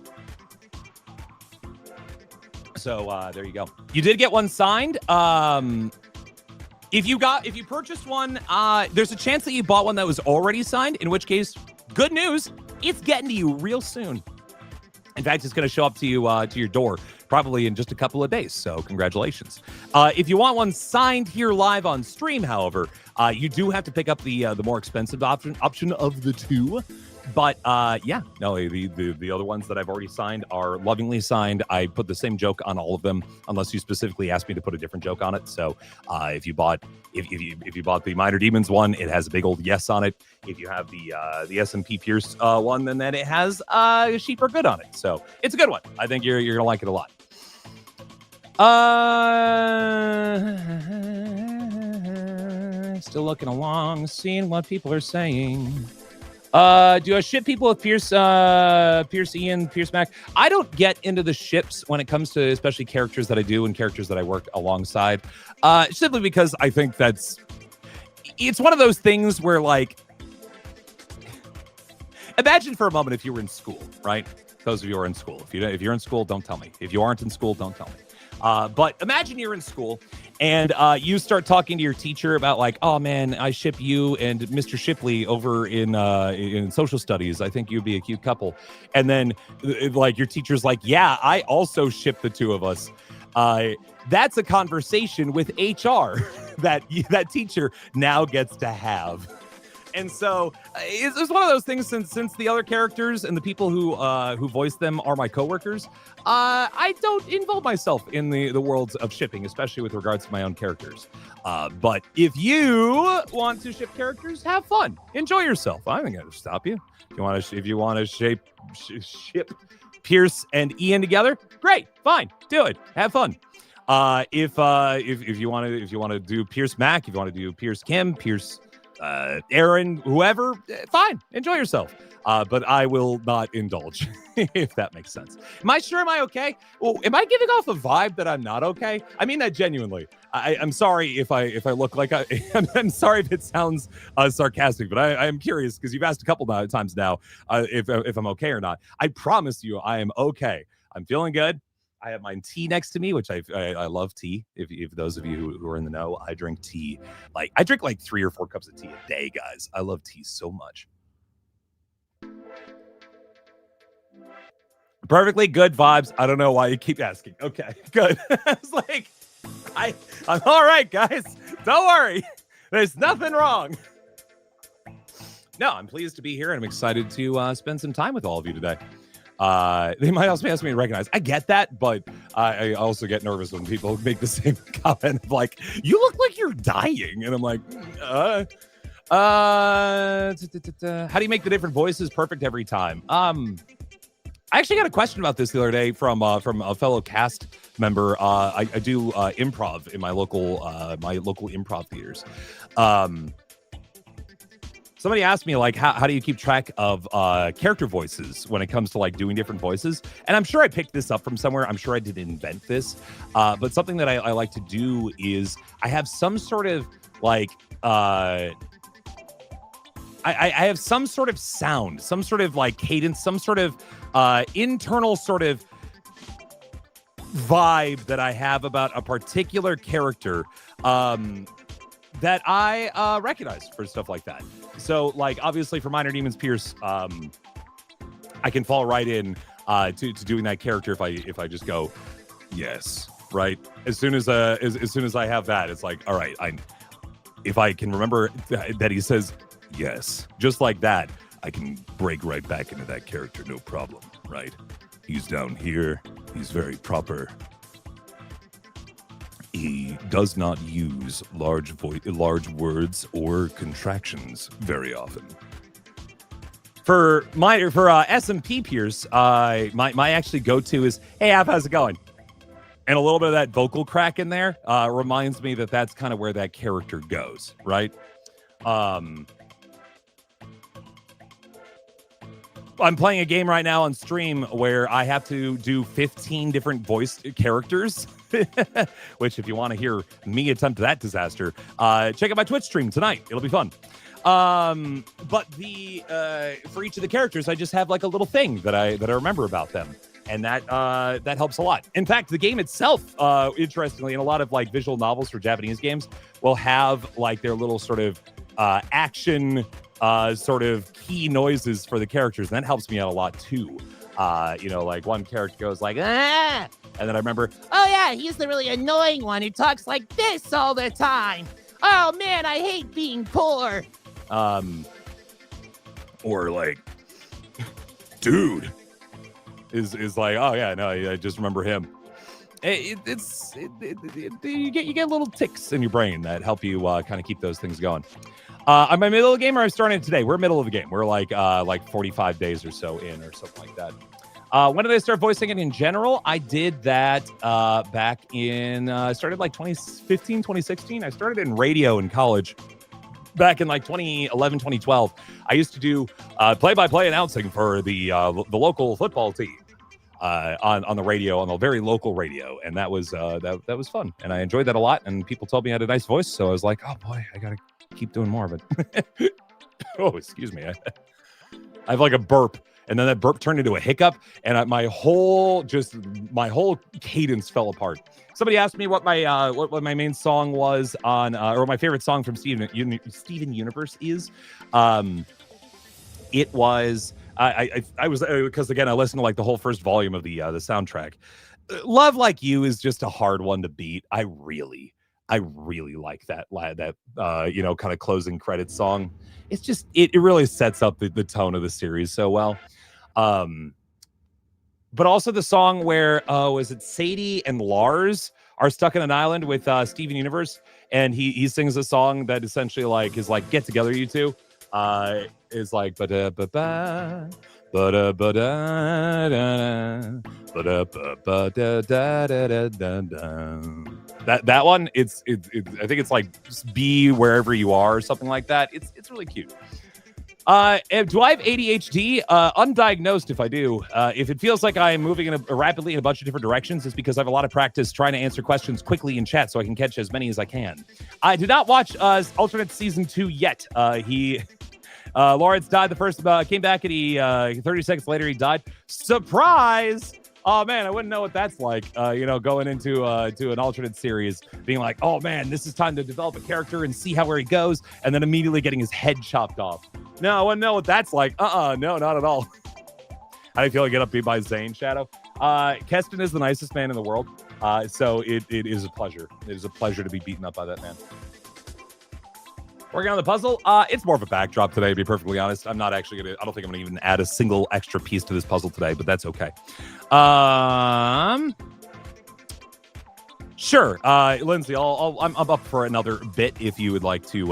So there you go. You did get one signed. If you purchased one, there's a chance that you bought one that was already signed, in which case, good news, it's getting to you real soon. In fact, it's going to show up to you to your door probably in just a couple of days. So congratulations. If you want one signed here live on stream, however, you do have to pick up the more expensive option of the two. But yeah, no, the other ones that I've already signed are lovingly signed. I put the same joke on all of them, unless you specifically asked me to put a different joke on it. So if you bought the Minor Demons one, it has a big old yes on it. If you have the SMP Pierce one, then it has Sheep Are Good on it. So it's a good one. I think you're gonna like it a lot. Still looking along, seeing what people are saying. Do I ship people with Pierce Ian, Pierce Mac? I don't get into the ships when it comes to especially characters that I do and characters that I work alongside. Simply because I think it's one of those things where, like, imagine for a moment if you were in school, right? Those of you who are in school. If you're in school, don't tell me. If you aren't in school, don't tell me. But imagine you're in school and you start talking to your teacher about like, oh man, I ship you and Mr. Shipley over in social studies. I think you'd be a cute couple. And then like your teacher's like, yeah, I also ship the two of us. That's a conversation with HR that teacher now gets to have. And so it's one of those things since the other characters and the people who voice them are my coworkers, I don't involve myself in the worlds of shipping, especially with regards to my own characters. But if you want to ship characters, have fun. Enjoy yourself. I'm not going to stop you. If you want to ship Pierce and Ian together, great, fine, do it. Have fun. If you want to do Pierce Mac, if you want to do Pierce Kim, Pierce Aaron, whoever, fine, enjoy yourself. But I will not indulge, if that makes sense. Am I okay? Well, am I giving off a vibe that I'm not okay? I mean that genuinely. I'm sorry if I look like I'm sorry if it sounds sarcastic, but I am curious because you've asked a couple times now if I'm okay or not. I promise you I am okay. I'm feeling good. I have my tea next to me, which I love tea. If those of you who are in the know, I drink tea. I drink like 3 or 4 cups of tea a day, guys. I love tea so much. Perfectly good vibes. I don't know why you keep asking. Okay, good. It's like, I'm all right, guys. Don't worry. There's nothing wrong. No, I'm pleased to be here, and I'm excited to spend some time with all of you today. They might also ask me to recognize. I get that, but I also get nervous when people make the same comment of like, you look like you're dying. And I'm like, how do you make the different voices perfect every time? I actually got a question about this the other day from a fellow cast member. I do improv in my local improv theaters. Somebody asked me, like, how do you keep track of character voices when it comes to, like, doing different voices? And I'm sure I picked this up from somewhere. I'm sure I didn't invent this. But something that I like to do is I have some sort of, like, I have some sort of sound, some sort of, like, cadence, some sort of internal sort of vibe that I have about a particular character that I recognize for stuff like that. So, like, obviously for Minor Demons Pierce, I can fall right in to doing that character if I just go, yes, right. As soon as I have that, it's like, all right, if I can remember that he says yes, just like that, I can break right back into that character, no problem, right? He's down here. He's very proper. He does not use large words or contractions very often. For SMP Pierce, my actually go-to is, hey, Av, how's it going? And a little bit of that vocal crack in there reminds me that that's kind of where that character goes, right? I'm playing a game right now on stream where I have to do 15 different voice characters, which if you want to hear me attempt that disaster, check out my Twitch stream tonight. It'll be fun. But for each of the characters, I just have like a little thing that I remember about them. And that helps a lot. In fact, the game itself, interestingly, in a lot of like visual novels for Japanese games, will have like their little sort of action sort of key noises for the characters, and that helps me out a lot too. Like one character goes like, ah, and then I remember, oh yeah, he's the really annoying one who talks like this all the time. Oh man, I hate being poor. Or like, dude is like, oh yeah, no, I just remember him. You get little ticks in your brain that help you kind of keep those things going. I'm in the middle of the game, or I'm starting today. We're middle of the game. We're like 45 days or so in, or something like that. When did I start voicing it in general? I did that back in, started like 2015, 2016. I started in radio in college back in like 2011, 2012. I used to do play-by-play announcing for the local football team on the radio, on the very local radio, and that was that was fun, and I enjoyed that a lot. And people told me I had a nice voice, so I was like, oh boy, I gotta keep doing more. But oh, excuse me, I have like a burp and then that burp turned into a hiccup, and my whole cadence fell apart. Somebody asked me what my main song was on, or my favorite song from Steven Universe is. It was I was because again I listened to like the whole first volume of the soundtrack. Love Like You is just a hard one to beat. I really like that kind of closing credits song. It's just it really sets up the tone of the series so well. But also the song where is it Sadie and Lars are stuck in an island with Steven Universe, and he sings a song that essentially is like get together you two. Is like ba-da ba-ba, ba-da ba-da da ba-da ba-da da da da da. That one, it's I think it's like be wherever you are or something like that. It's really cute. Do I have ADHD? Undiagnosed if I do. If it feels like I'm moving rapidly in a bunch of different directions, it's because I have a lot of practice trying to answer questions quickly in chat so I can catch as many as I can. I did not watch alternate season 2 yet. Lawrence died the first, came back and he 30 seconds later he died. Surprise! Oh man, I wouldn't know what that's like. Going into to an alternate series, being like, oh man, this is time to develop a character and see where he goes, and then immediately getting his head chopped off. No, I wouldn't know what that's like. No, not at all. How do you feel like get upbeat by Zane, Shadow? Keston is the nicest man in the world. So it is a pleasure. It is a pleasure to be beaten up by that man. Working on the puzzle. It's more of a backdrop today, to be perfectly honest. I'm not actually I don't think I'm gonna even add a single extra piece to this puzzle today, but that's okay. Sure. Lindsay, I'm up for another bit if you would like to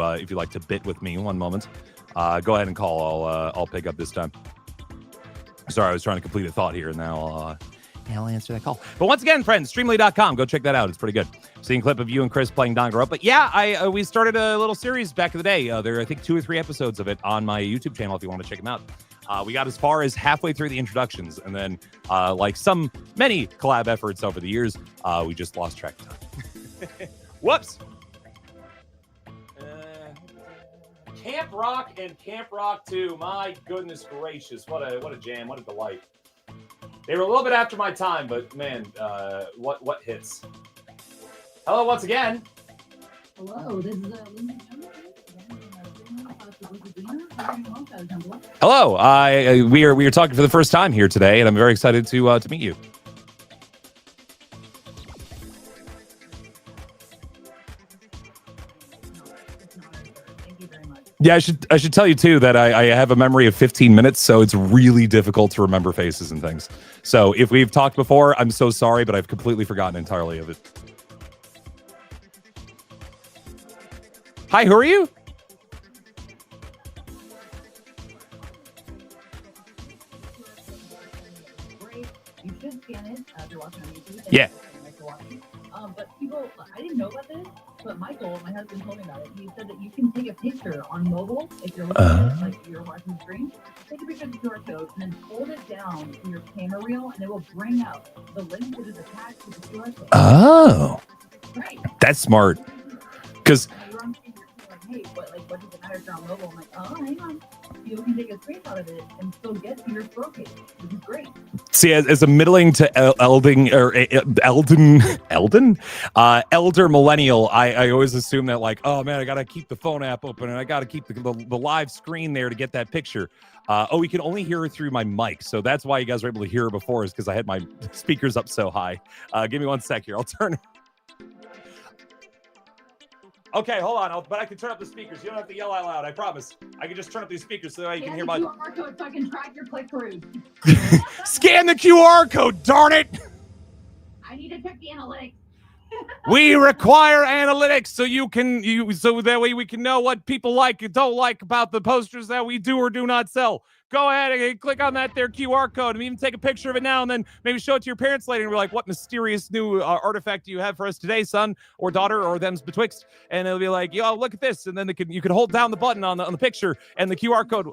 bit with me. One moment. Go ahead and call. I'll pick up this time. Sorry, I was trying to complete a thought here, and now I'll answer that call. But once again, friends, Streamly.com. Go check that out. It's pretty good. Seeing a clip of you and Chris playing Danganronpa. Yeah, we started a little series back in the day. There are, I think, 2 or 3 episodes of it on my YouTube channel if you want to check them out. We got as far as halfway through the introductions, and then, like many collab efforts over the years, we just lost track of time. Whoops. Camp Rock and Camp Rock 2. My goodness gracious. What a jam. What a delight. They were a little bit after my time, but man, what hits? Hello once again. Hello, this is Hello. We are talking for the first time here today, and I'm very excited to meet you. Yeah, I should tell you too that I have a memory of 15 minutes, so it's really difficult to remember faces and things. So if we've talked before, I'm so sorry, but I've completely forgotten entirely of it. Hi, who are you? You should scan it if you're watching on YouTube. Yeah. But people, I didn't know about this, but Michael, my husband, told me about it. He said that you can take a picture on mobile if you're looking at it, like you're watching the screen. Take a picture of the QR code and then hold it down in your camera reel, and it will bring up the link that is attached to the QR code. Oh, right. That's smart. Because hey, what does it matter if you're on mobile? I'm like, oh, hang on. You can take a screenshot of it and still get to your throw page, which is great. See, as a middling to elder millennial, I always assume that like, oh man, I gotta keep the phone app open and I gotta keep the live screen there to get that picture. We can only hear her through my mic, so that's why you guys were able to hear her before, is because I had my speakers up so high. Give me 1 sec here. I'll turn. Okay, hold on. But I can turn up the speakers. You don't have to yell out loud. I promise. I can just turn up these speakers so that you can hear my QR code so I can track your click-throughs. Scan the QR code, darn it! I need to check the analytics. We require analytics so that way we can know what people like and don't like about the posters that we do or do not sell. Go ahead and click on that there QR code and even take a picture of it now and then maybe show it to your parents later and be like, what mysterious new artifact do you have for us today, son or daughter or them's betwixt? And it'll be like, yo, look at this. And then you can hold down the button on the picture and the QR code.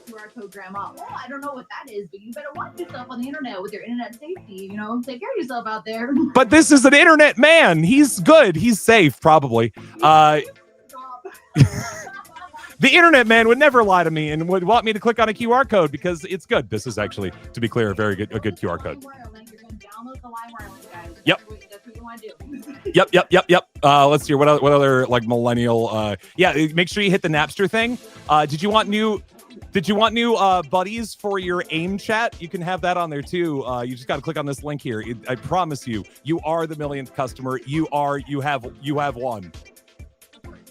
QR code, grandma. Well, I don't know what that is, but you better watch yourself on the internet with your internet safety. Take care of yourself out there. But this is an internet man. He's good. He's safe, probably. The internet man would never lie to me and would want me to click on a QR code because it's good. This is actually, to be clear, a good QR code. Download the LimeWire link, guys. Yep. That's what you want to do. Yep. Let's see what other like millennial. Yeah, make sure you hit the Napster thing. Did you want new buddies for your AIM chat? You can have that on there too. You just got to click on this link here. I promise you, you are the millionth customer. You have one.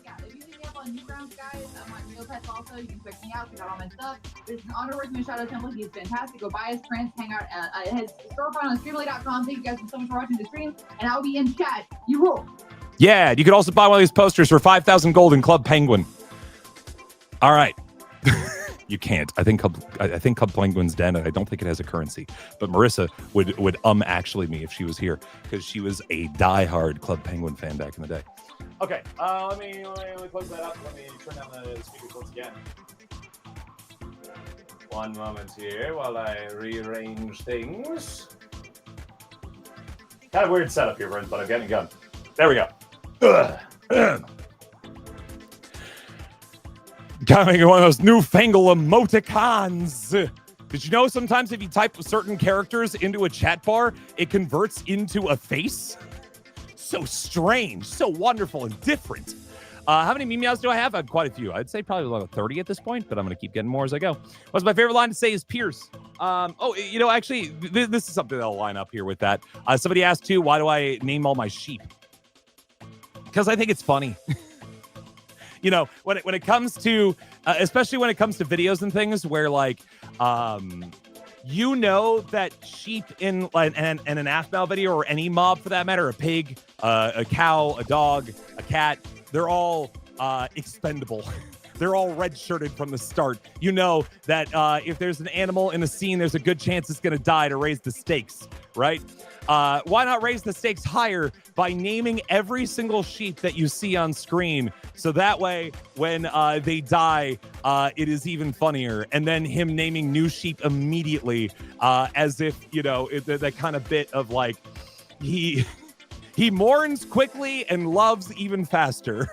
Yeah, if you hit me up on Newgrounds, guys, I'm on Neopets also. You can check me out. Check out all my stuff. There's an honor working with Shadow Temple. He's fantastic. Go buy his prints. Hang out at his storefront on streamlay.com. Thank you guys so much for watching the stream. And I'll be in chat. You rule. Yeah, you could also buy one of these posters for 5,000 gold in Club Penguin. All right. You can't. I think Club Penguin's dead, and I don't think it has a currency. But Marissa would actually me if she was here because she was a diehard Club Penguin fan back in the day. Okay, let me close that up. Let me turn down the speakers once again. One moment here while I rearrange things. Kind of weird setup here, friends, but I'm getting it done. There we go. Coming one of those newfangled emoticons. Did you know sometimes if you type certain characters into a chat bar, it converts into a face? So strange, so wonderful and different. How many meows do I have? I have quite a few. I'd say probably about 30 at this point, but I'm going to keep getting more as I go. What's my favorite line to say is Pierce. Actually, this is something that'll line up here with that. Somebody asked too, why do I name all my sheep? Because I think it's funny. You know, when it comes to, especially when it comes to videos and things where like, you know that sheep in an Aphmau video or any mob for that matter, a pig, a cow, a dog, a cat, they're all expendable. They're all red-shirted from the start. You know that if there's an animal in the scene, there's a good chance it's going to die to raise the stakes, right? Why not raise the stakes higher by naming every single sheep that you see on screen? So that way, when they die, it is even funnier. And then him naming new sheep immediately, as if, you know, that kind of bit of like, he mourns quickly and loves even faster.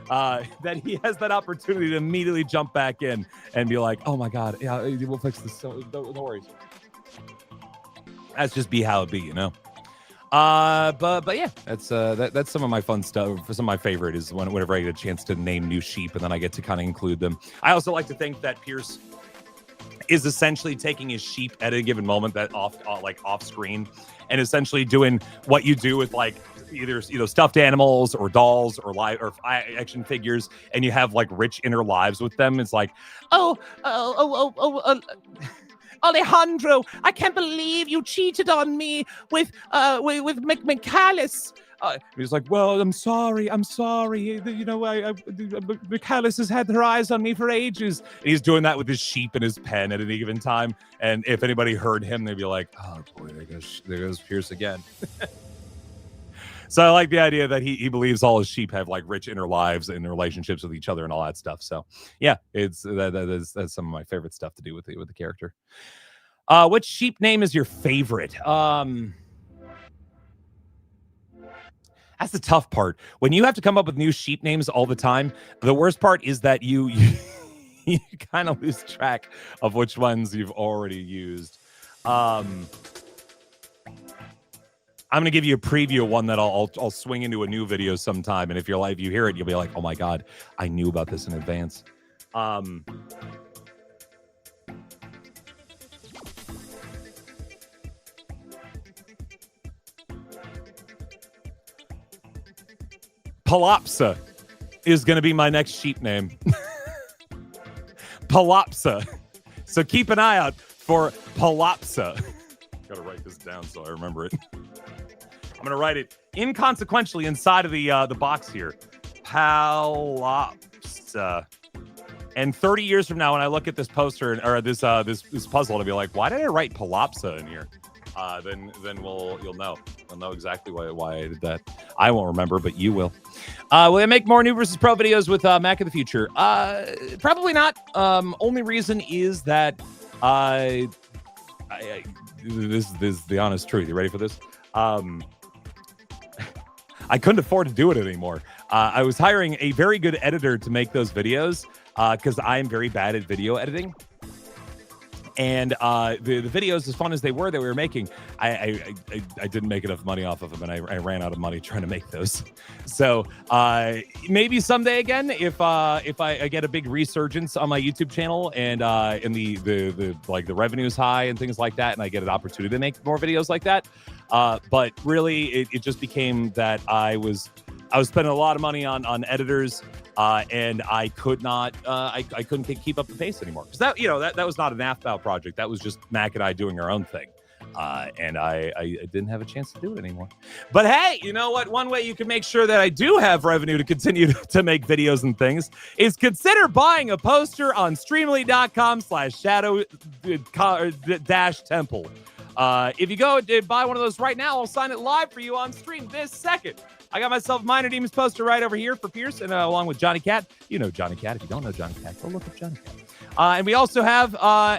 That he has that opportunity to immediately jump back in and be like, oh my God, yeah, we'll fix this. So no worries. That's just be how it be, you know? But yeah, that's some of my fun stuff. Some of my favorite is whenever I get a chance to name new sheep and then I get to kind of include them. I also like to think that Pierce is essentially taking his sheep at a given moment that off screen and essentially doing what you do with like either, you know, stuffed animals or dolls or live or action figures, and you have like rich inner lives with them. It's like, Alejandro, I can't believe you cheated on me with McCallus. He's like, well, I'm sorry. You know, McCallus has had her eyes on me for ages. And he's doing that with his sheep and his pen at any given time. And if anybody heard him, they'd be like, oh boy, there goes Pierce again. So I like the idea that he believes all his sheep have like rich inner lives and relationships with each other and all that stuff. So yeah, that's some of my favorite stuff to do with the character. Which sheep name is your favorite? That's the tough part. When you have to come up with new sheep names all the time, the worst part is that you kind of lose track of which ones you've already used. I'm going to give you a preview of one that I'll swing into a new video sometime. And if you hear it, you'll be like, oh my God, I knew about this in advance. Palopsa is going to be my next sheep name. Palopsa. So keep an eye out for Palopsa. Got to write this down so I remember it. I'm going to write it inconsequentially inside of the box here. Palopsa. And 30 years from now, when I look at this poster or this puzzle, I'll be like, why did I write Palopsa in here? Then you'll know. You'll know exactly why I did that. I won't remember, but you will. Will I make more New versus Pro videos with Mac of the Future? Probably not. Only reason is that this is the honest truth. You ready for this? I couldn't afford to do it anymore. I was hiring a very good editor to make those videos, because I'm very bad at video editing. And the videos, as fun as they were making, I didn't make enough money off of them, and I ran out of money trying to make those. So maybe someday again, if I get a big resurgence on my YouTube channel and the revenue is high and things like that, and I get an opportunity to make more videos like that. But really, it just became that I was spending a lot of money on editors. And I could not, I couldn't keep up the pace anymore, because that was not an Aphmau project. That was just Mac and I doing our own thing. And I didn't have a chance to do it anymore. But hey, you know what? One way you can make sure that I do have revenue to continue to make videos and things is consider buying a poster on streamly.com/shadow-temple. If you go and buy one of those right now, I'll sign it live for you on stream this second. I got myself Minor Demons poster right over here for Pierce, and along with Johnny Cat. You know Johnny Cat. If you don't know Johnny Cat, go look up Johnny Cat. And we also have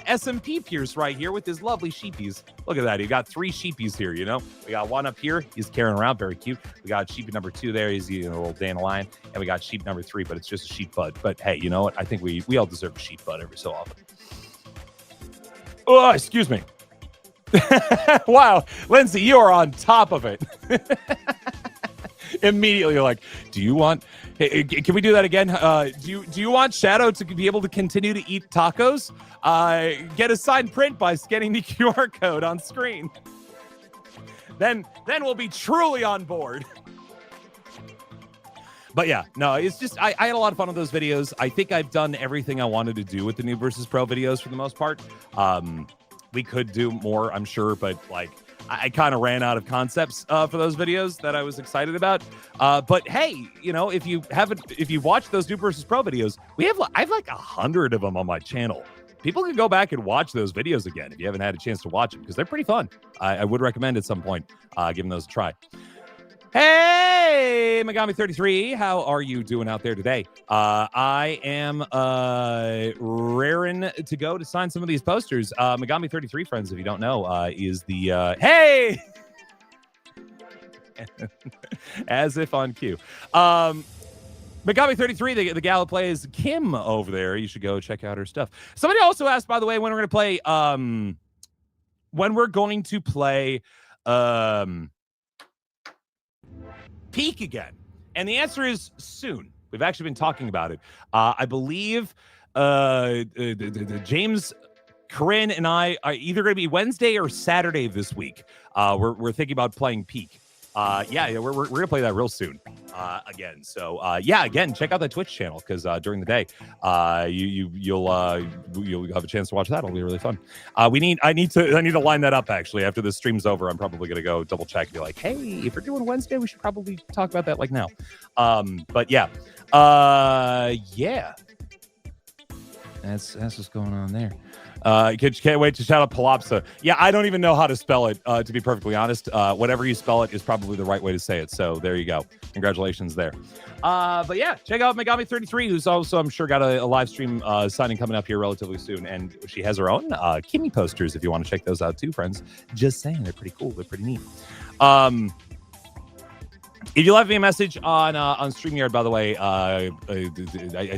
SMP Pierce right here with his lovely sheepies. Look at that. He got 3 sheepies here, you know. We got one up here. He's carrying around. Very cute. We got sheepy number 2 there. He's eating a little dandelion. And we got sheep number 3, but it's just a sheep bud. But hey, you know what? I think we all deserve a sheep bud every so often. Oh, excuse me. Wow. Lindsay, you are on top of it. Immediately, you're like, do you want... Hey, can we do that again? Do you want Shadow to be able to continue to eat tacos? Get a signed print by scanning the QR code on screen. Then we'll be truly on board. But yeah, no, it's just I had a lot of fun with those videos. I think I've done everything I wanted to do with the Noob vs. Pro videos for the most part. We could do more, I'm sure, but like I kind of ran out of concepts for those videos that I was excited about. But hey, you know, if you watched those Noob vs. Pro videos, I have like 100 of them on my channel. People can go back and watch those videos again if you haven't had a chance to watch them, because they're pretty fun. I would recommend at some point giving those a try. Hey, Megami33, how are you doing out there today? I am raring to go to sign some of these posters. Megami33, friends, if you don't know, is the hey, as if on cue. Megami33, the gal who plays Kim over there. You should go check out her stuff. Somebody also asked, by the way, when we're going to play Peak again, and the answer is soon. We've actually been talking about it. I believe James, Corinne, and I are either going to be Wednesday or Saturday this week. We're thinking about playing Peak. Yeah, we're gonna play that real soon again. So yeah, again, check out that Twitch channel, because during the day you'll have a chance to watch that. It'll be really fun. I need to line that up actually. After the stream's over, I'm probably gonna go double check and be like, hey, if we're doing Wednesday, we should probably talk about that like now. But yeah, yeah, that's what's going on there. Can't wait to shout out Palopsa. Yeah, I don't even know how to spell it, to be perfectly honest. Whatever you spell it is probably the right way to say it. So there you go. Congratulations there. But yeah, check out Megami33, who's also, I'm sure, got a live stream signing coming up here relatively soon. And she has her own Kimmy posters if you want to check those out too, friends. Just saying, they're pretty cool. They're pretty neat. If you left me a message on StreamYard, by the way, I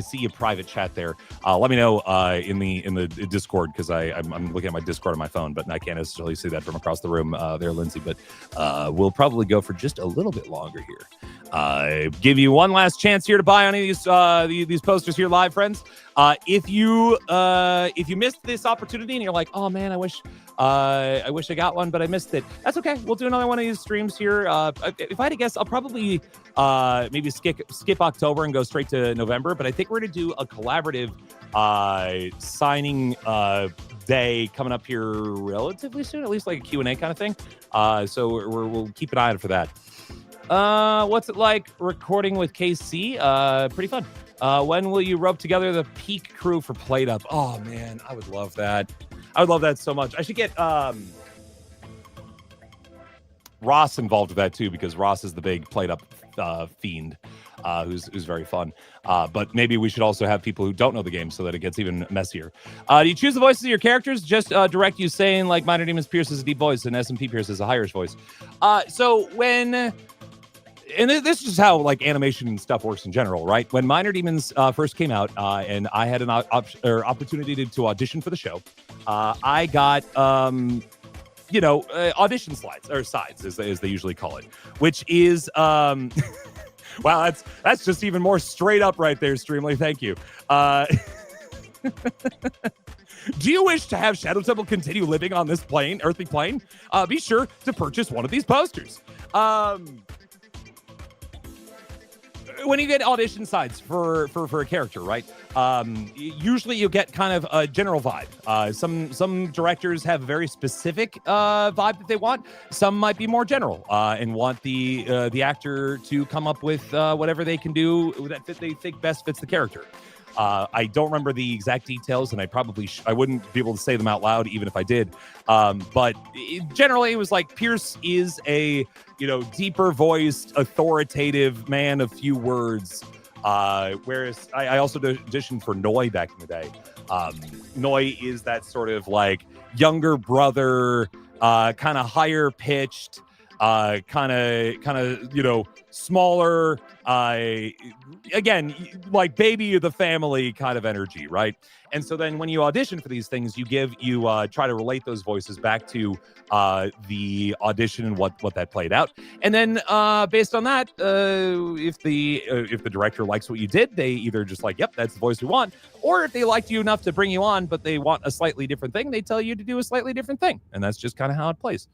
see your private chat there. Let me know in the Discord, because I'm looking at my Discord on my phone, but I can't necessarily see that from across the room there, Lindsay. But we'll probably go for just a little bit longer here. Give you one last chance here to buy any of these posters here live, friends. If you missed this opportunity and you're like, oh man, I wish I got one, but I missed it. That's okay. We'll do another one of these streams here. If I had to guess, I'll probably maybe skip October and go straight to November. But I think we're going to do a collaborative signing day coming up here relatively soon, at least like a Q&A kind of thing. So we'll keep an eye out for that. What's it like recording with KC? Pretty fun. When will you rope together the Peak crew for Plate Up? Oh man, I would love that. I would love that so much. I should get Ross involved with that too, because Ross is the big Plate Up fiend, who's very fun. But maybe we should also have people who don't know the game so that it gets even messier. Do you choose the voices of your characters? Just direct you saying like Minor Demons Pierce is a deep voice and SMP Pierce is a higher voice. So when and this is how like animation and stuff works in general, right? When Minor Demons first came out, and I had an opportunity to audition for the show, I got audition slides or sides as they usually call it, which is wow, that's just even more straight up right there, Streamly. Thank you. Do you wish to have Shadow Temple continue living on this plane, earthly plane? Be sure to purchase one of these posters. When you get audition sides for a character, right? Usually you get kind of a general vibe. Some directors have a very specific vibe that they want. Some might be more general and want the actor to come up with whatever they can do that they think best fits the character. I don't remember the exact details, and I wouldn't be able to say them out loud even if I did. But generally, it was like Pierce is a deeper voiced, authoritative man of few words. Whereas I also auditioned for Noi back in the day. Noi is that sort of like younger brother, kind of higher pitched, kind of smaller, again, like baby of the family kind of energy, right? And so then when you audition for these things, you try to relate those voices back to the audition and what that played out. And then based on that, if the director likes what you did, they either just like, yep, that's the voice we want, or if they liked you enough to bring you on, but they want a slightly different thing, they tell you to do a slightly different thing. And that's just kind of how it plays.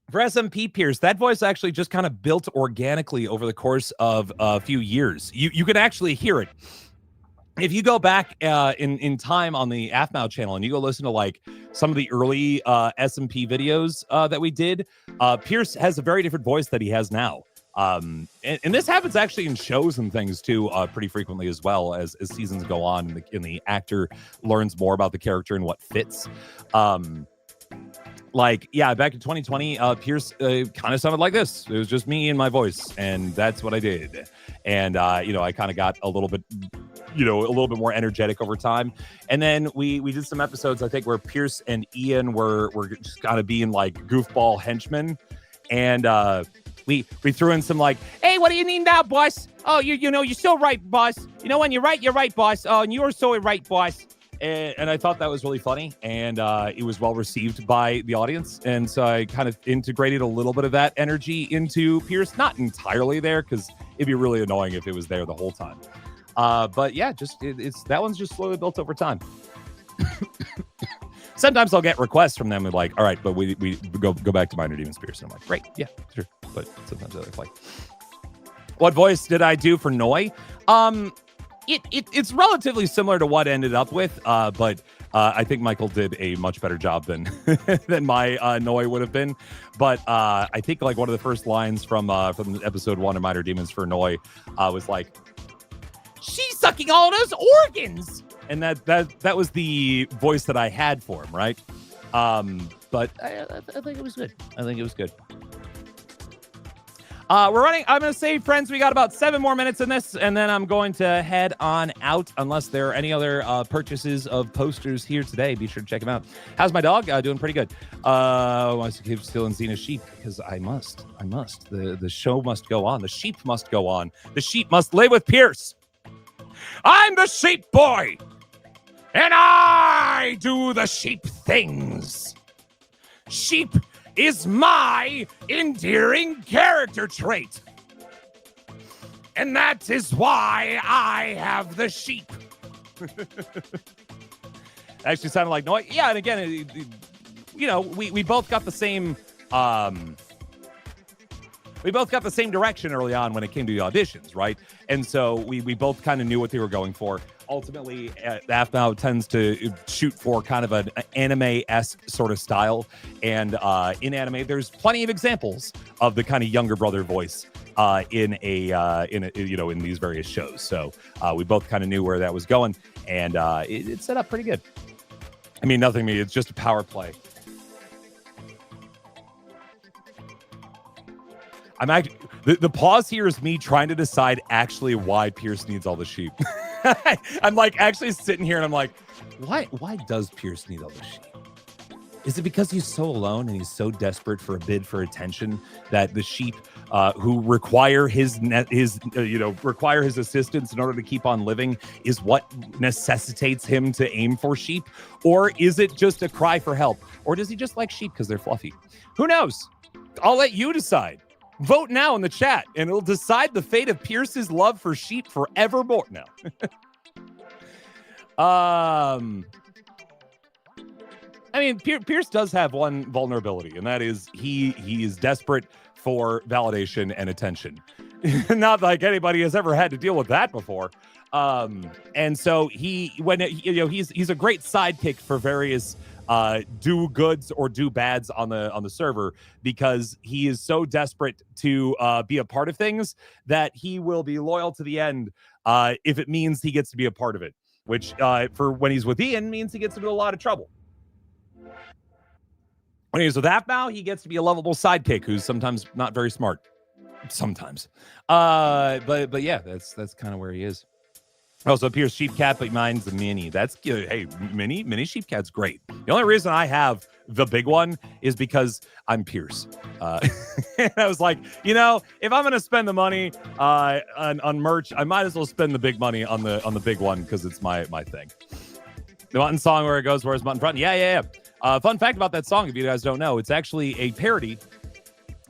For SMP Pierce, that voice actually just kind of built organically over the course of a few years. You can actually hear it. If you go back in time on the Aphmau channel and you go listen to like some of the early SMP videos that we did, Pierce has a very different voice that he has now. And this happens actually in shows and things too, pretty frequently as well as seasons go on and the actor learns more about the character and what fits. Back in 2020, Pierce kind of sounded like this. It was just me and my voice, and that's what I did. And I kind of got a little bit more energetic over time. And then we did some episodes, I think, where Pierce and Ian were just kind of being like goofball henchmen. And we threw in some like, hey, what do you need now, boss? Oh, you're so right, boss. When you're right, boss. Oh, and you are so right, boss. And I thought that was really funny, and it was well received by the audience. And so I kind of integrated a little bit of that energy into Pierce. Not entirely there, because it'd be really annoying if it was there the whole time. But yeah, it's that one's just slowly built over time. Sometimes I'll get requests from them and like, all right, but we go back to Minor Demons Pierce. And I'm like, great, yeah, sure. But sometimes they're like, what voice did I do for Noi? It's relatively similar to what ended up with, but I think Michael did a much better job than my Noi would have been. But I think like one of the first lines from episode 1 of Minor Demons for Noi was like, "She's sucking all those organs," and that was the voice that I had for him, right? But I think it was good. We're running. I'm going to say, friends, we got about 7 more minutes in this, and then I'm going to head on out unless there are any other purchases of posters here today. Be sure to check them out. How's my dog? Doing pretty good. Wants to keep stealing Xena's sheep because I must. The show must go on. The sheep must go on. The sheep must live with Pierce. I'm the sheep boy, and I do the sheep things. Sheep is my endearing character trait. And that is why I have the sheep. Actually sounded like no. Yeah, and again, we both got the same direction early on when it came to the auditions, right? And so we both kind of knew what they were going for. Ultimately, Aphmau tends to shoot for kind of an anime-esque sort of style, and in anime, there's plenty of examples of the kind of younger brother voice in these various shows. So we both kind of knew where that was going, and it set up pretty good. I mean, nothing. It's just a power play. I'm actually the pause here is me trying to decide actually why Pierce needs all the sheep. I'm like actually sitting here and I'm like, why does Pierce need all the sheep? Is it because he's so alone and he's so desperate for a bid for attention that the sheep who require require his assistance in order to keep on living is what necessitates him to aim for sheep? Or is it just a cry for help? Or does he just like sheep because they're fluffy? Who knows? I'll let you decide. Vote now in the chat, and it'll decide the fate of Pierce's love for sheep forevermore. No. I mean, Pierce does have one vulnerability, and that is he is desperate for validation and attention. Not like anybody has ever had to deal with that before. And so he's a great sidekick for various do goods or do bads on the server, because he is so desperate to be a part of things that he will be loyal to the end if it means he gets to be a part of it, which for when he's with Ian means he gets into a lot of trouble. When he's with Aphmau, he gets to be a lovable sidekick who's sometimes not very smart. Sometimes. But yeah, that's kind of where he is. Also, Pierce Sheep Cat, but mine's the mini. That's good. Hey, mini Sheep Cat's great. The only reason I have the big one is because I'm Pierce. And I was like, if I'm gonna spend the money on merch, I might as well spend the big money on the big one because it's my thing. The Mutton song where it goes, where's Mutton Front? Yeah. Fun fact about that song, if you guys don't know, it's actually a parody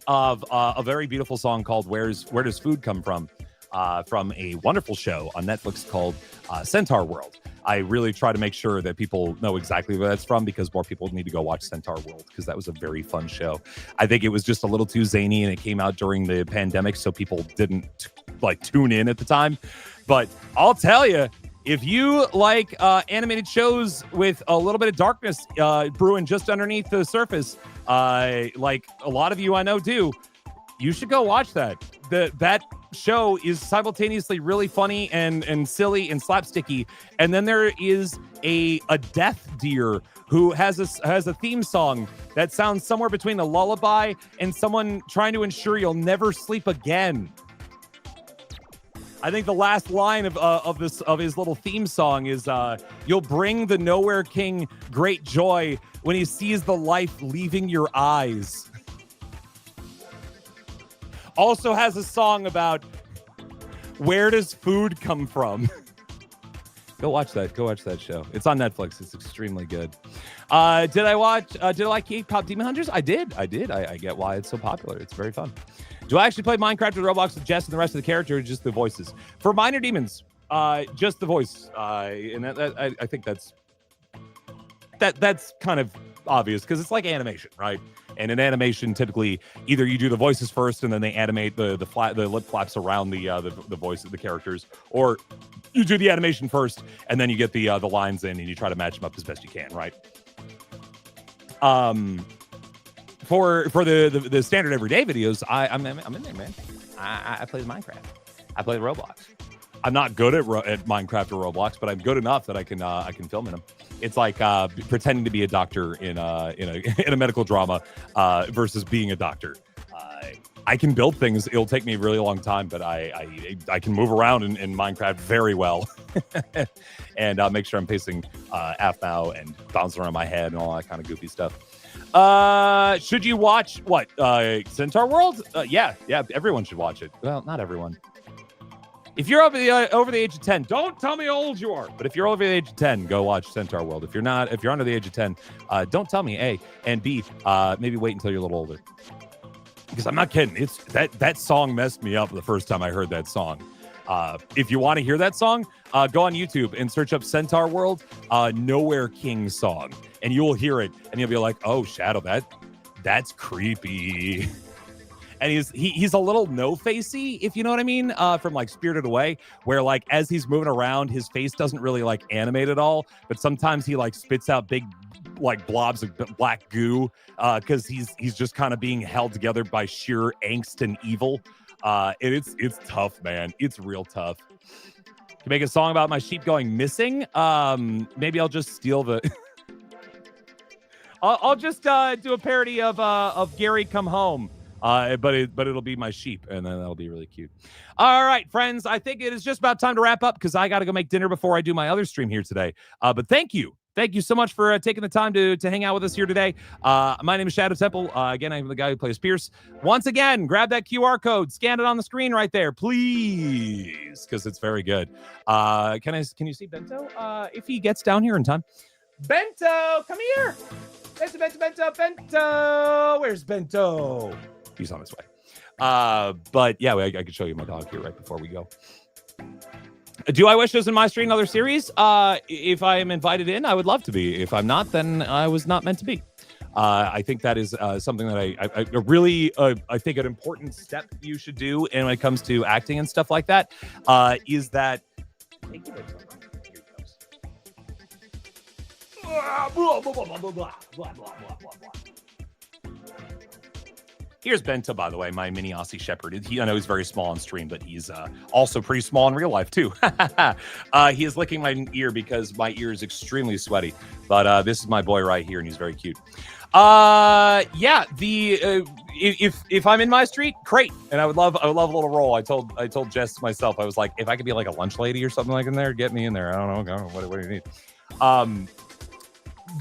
of a very beautiful song called Where Does Food Come From a wonderful show on Netflix called Centaur World. I really try to make sure that people know exactly where that's from, because more people need to go watch Centaur World, because that was a very fun show. I think it was just a little too zany, and it came out during the pandemic, so people didn't tune in at the time. But I'll tell you, if you like animated shows with a little bit of darkness brewing just underneath the surface, like a lot of you I know do, you should go watch that. That show is simultaneously really funny and silly and slapsticky. And then there is a death deer who has a theme song that sounds somewhere between a lullaby and someone trying to ensure you'll never sleep again. I think the last line of his little theme song is "You'll bring the Nowhere King great joy when he sees the life leaving your eyes." Also has a song about where does food come from. Go watch that show. It's on Netflix. It's extremely good. Did I like K-pop Demon Hunters? I did. I get why it's so popular. It's very fun. Do I actually play Minecraft with Roblox with Jess and the rest of the characters, or just the voices? For Minor Demons, just the voice. And I think that's kind of obvious, because it's like animation, right? And in animation, typically, either you do the voices first and then they animate the lip flaps around the voice of the characters, or you do the animation first and then you get the lines in and you try to match them up as best you can, right? For the standard everyday videos, I'm in there, man. I play Minecraft. I play Roblox. I'm not good at Minecraft or Roblox, but I'm good enough that I can film in them. It's like pretending to be a doctor in a medical drama versus being a doctor. I can build things. It'll take me a really long time, but I can move around in Minecraft very well, and make sure I'm pacing Aphmau and bouncing around my head and all that kind of goofy stuff. Should you watch what? Centaur World? Yeah, everyone should watch it. Well, not everyone. If you're over the age of 10, don't tell me how old you are. But if you're over the age of 10, go watch Centaur World. If you're under the age of 10, don't tell me, A, and B, maybe wait until you're a little older. Because I'm not kidding. It's that song messed me up the first time I heard that song. If you want to hear that song, go on YouTube and search up Centaur World Nowhere King song, and you will hear it, and you'll be like, "Oh, Shadow, that's creepy." And he's a little no-facey, if you know what I mean, from like Spirited Away, where like as he's moving around, his face doesn't really like animate at all, but sometimes he like spits out big like blobs of black goo because he's just kind of being held together by sheer angst and evil. And it's tough, man. It's real tough. Can make a song about my sheep going missing. Maybe I'll just steal the. I'll just do a parody of Gary Come Home. But it'll be my sheep, and then that'll be really cute. All right, friends, I think it is just about time to wrap up because I got to go make dinner before I do my other stream here today. But thank you thank you so much for taking the time to hang out with us here today. My name is Shadow Temple. Again, I'm the guy who plays Pierce. Once again, grab that QR code, scan it on the screen right there, please, because it's very good. Can you see Bento? If he gets down here in time. Bento, come here. Bento. Where's Bento? He's on his way. But yeah, I could show you my dog here right before we go. Do I wish I was in my street another series? If I am invited in, I would love to be. If I'm not, then I was not meant to be. I think that is something that I really I think an important step you should do, and when it comes to acting and stuff like that, is that. Thank you, Here's Bento, by the way, my mini Aussie Shepherd. I know he's very small on stream, but he's also pretty small in real life, too. He is licking my ear because my ear is extremely sweaty. But this is my boy right here, and he's very cute. Yeah, if I'm in my street, great. And I would love a little role. I told Jess myself, I was like, if I could be like a lunch lady or something like in there, get me in there. I don't know. What do you need?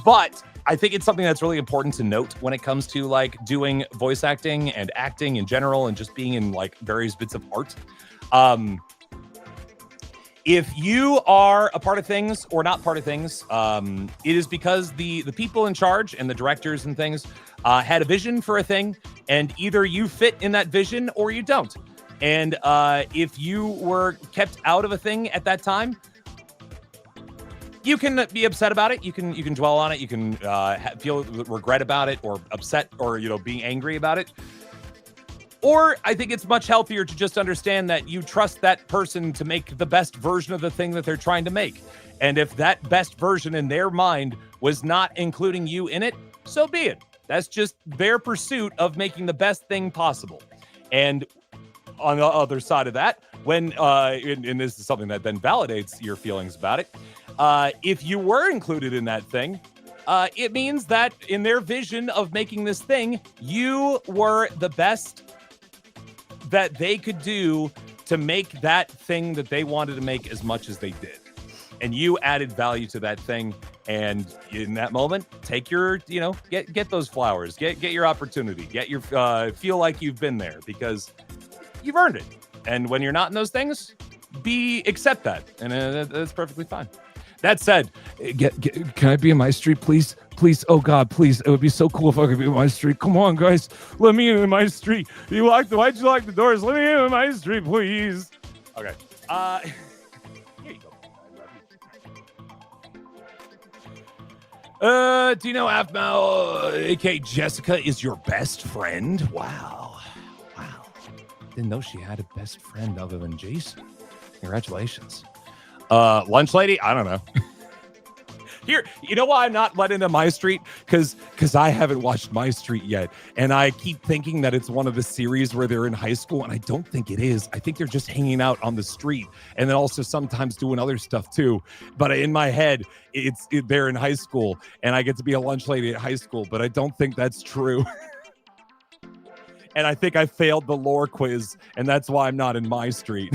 But I think it's something that's really important to note when it comes to like doing voice acting and acting in general and just being in like various bits of art. If you are a part of things or not part of things, it is because the people in charge and the directors and things had a vision for a thing, and either you fit in that vision or you don't. And if you were kept out of a thing at that time, you can be upset about it. You can dwell on it. You can feel regret about it, or upset, or being angry about it. Or I think it's much healthier to just understand that you trust that person to make the best version of the thing that they're trying to make. And if that best version in their mind was not including you in it, so be it. That's just their pursuit of making the best thing possible. And on the other side of that, when and this is something that then validates your feelings about it, if you were included in that thing, it means that in their vision of making this thing, you were the best that they could do to make that thing that they wanted to make as much as they did. And you added value to that thing. And in that moment, take your, get those flowers, get your opportunity, get your, feel like you've been there because you've earned it. And when you're not in those things, accept that. And that's perfectly fine. That said, can I be in my street, please? Please, oh God, please. It would be so cool if I could be in my street. Come on, guys. Let me in my street. Why'd you lock the doors? Let me in my street, please. Okay. Here you go. Do you know Aphmau, aka Jessica, is your best friend? Wow. Didn't know she had a best friend other than Jason. Congratulations. Lunch lady? I don't know. Here, you know why I'm not let into my street? Because I haven't watched My Street yet. And I keep thinking that it's one of the series where they're in high school, and I don't think it is. I think they're just hanging out on the street and then also sometimes doing other stuff too. But in my head, they're in high school, and I get to be a lunch lady at high school, but I don't think that's true. And I think I failed the lore quiz, and that's why I'm not in my street.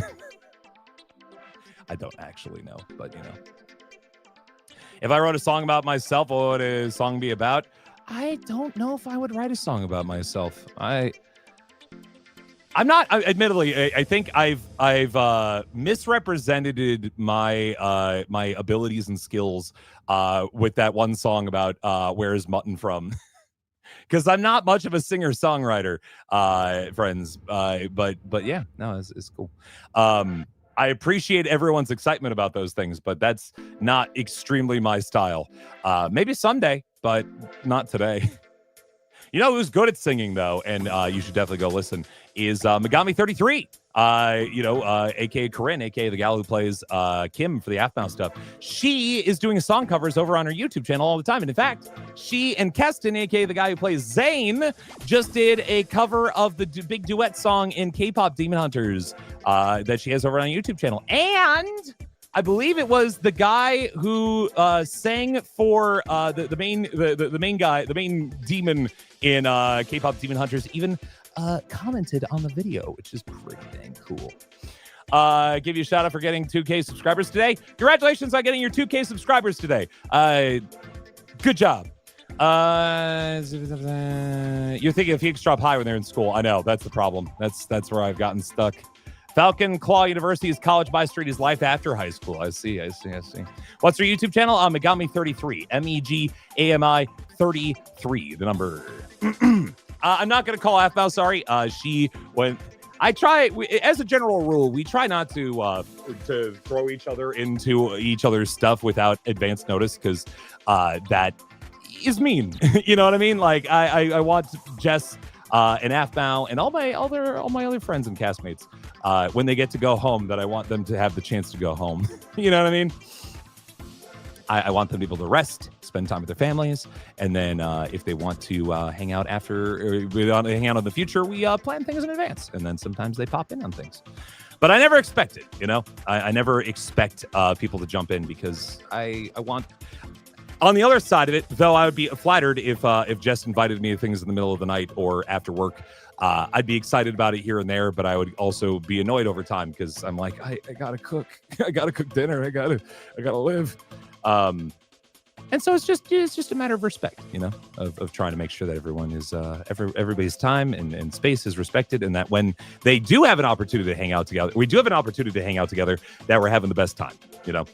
I don't actually know, but if I wrote a song about myself, what would a song be about? I don't know if I would write a song about myself. I'm not. Admittedly, I think I've misrepresented my my abilities and skills with that one song about where's mutton from. Because I'm not much of a singer-songwriter, friends. But yeah, no, it's cool. I appreciate everyone's excitement about those things, but that's not extremely my style. Maybe someday, but not today. Who's good at singing, though, and you should definitely go listen, is Megami33. AKA Corinne, AKA the gal who plays Kim for the Aphmau stuff. She is doing song covers over on her YouTube channel all the time. And in fact, she and Keston, AKA the guy who plays Zane, just did a cover of the big duet song in K-pop Demon Hunters that she has over on her YouTube channel. And I believe it was the guy who sang for the main demon in K-pop Demon Hunters even commented on the video, which is pretty dang cool. give you a shout out for getting 2K subscribers today. Congratulations on getting your 2K subscribers today. Good job. You're thinking of Heeks drop high when they're in school. I know, that's the problem. That's where I've gotten stuck. Falcon Claw University is college by street is life after high school. I see. What's your YouTube channel? Megami33. MEGAMI 33. The number. I'm not going to call Aphmau, sorry. As a general rule, we try not to throw each other into each other's stuff without advance notice, because that is mean. You know what I mean? Like I want Jess and Aphmau and all my other friends and castmates when they get to go home, that I want them to have the chance to go home. You know what I mean? I want them to be able to rest, spend time with their families, and then if they want to hang out after, or we want to hang out in the future, we plan things in advance, and then sometimes they pop in on things. But I never expect it, you know? I never expect people to jump in, because I want... On the other side of it, though, I would be flattered if Jess invited me to things in the middle of the night or after work. I'd be excited about it here and there, but I would also be annoyed over time, because I'm like, I gotta cook. I gotta cook dinner. I gotta live. And so it's just a matter of respect, you know, of trying to make sure that everyone is everybody's time and space is respected, and that when they do have an opportunity to hang out together, that we're having the best time, you know.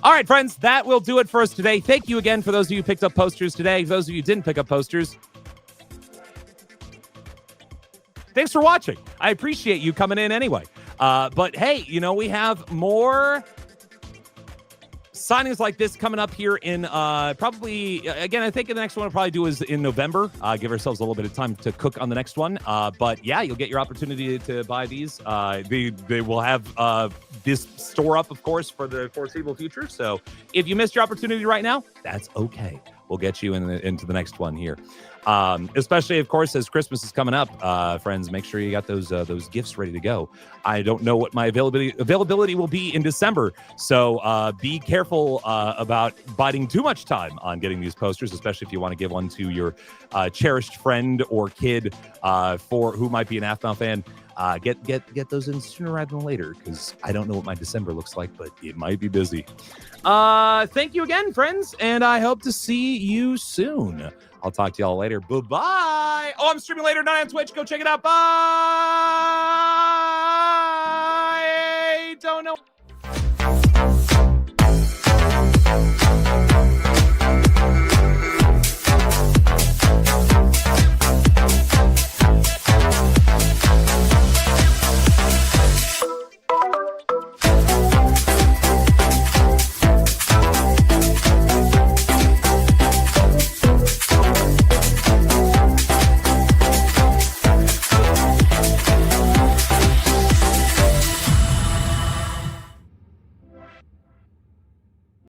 All right, friends, that will do it for us today. Thank you again for those of you who picked up posters today. For those of you who didn't pick up posters, thanks for watching. I appreciate you coming in anyway. But hey, you know, we have more signings like this coming up here in probably, again, I think the next one we'll probably do is in November. Give ourselves a little bit of time to cook on the next one. But yeah, you'll get your opportunity to buy these. They will have this store up, of course, for the foreseeable future. So if you missed your opportunity right now, that's okay. We'll get you into the next one here. Especially, of course, as Christmas is coming up, friends, make sure you got those gifts ready to go. I don't know what my availability will be in December, so be careful about biding too much time on getting these posters, especially if you want to give one to your cherished friend or kid for who might be an Aphmau fan. Get those in sooner rather than later, because I don't know what my December looks like, but it might be busy. Thank you again, friends, and I hope to see you soon. I'll talk to y'all later. Bye-bye. Oh, I'm streaming later tonight on Twitch. Go check it out. Bye. Don't know.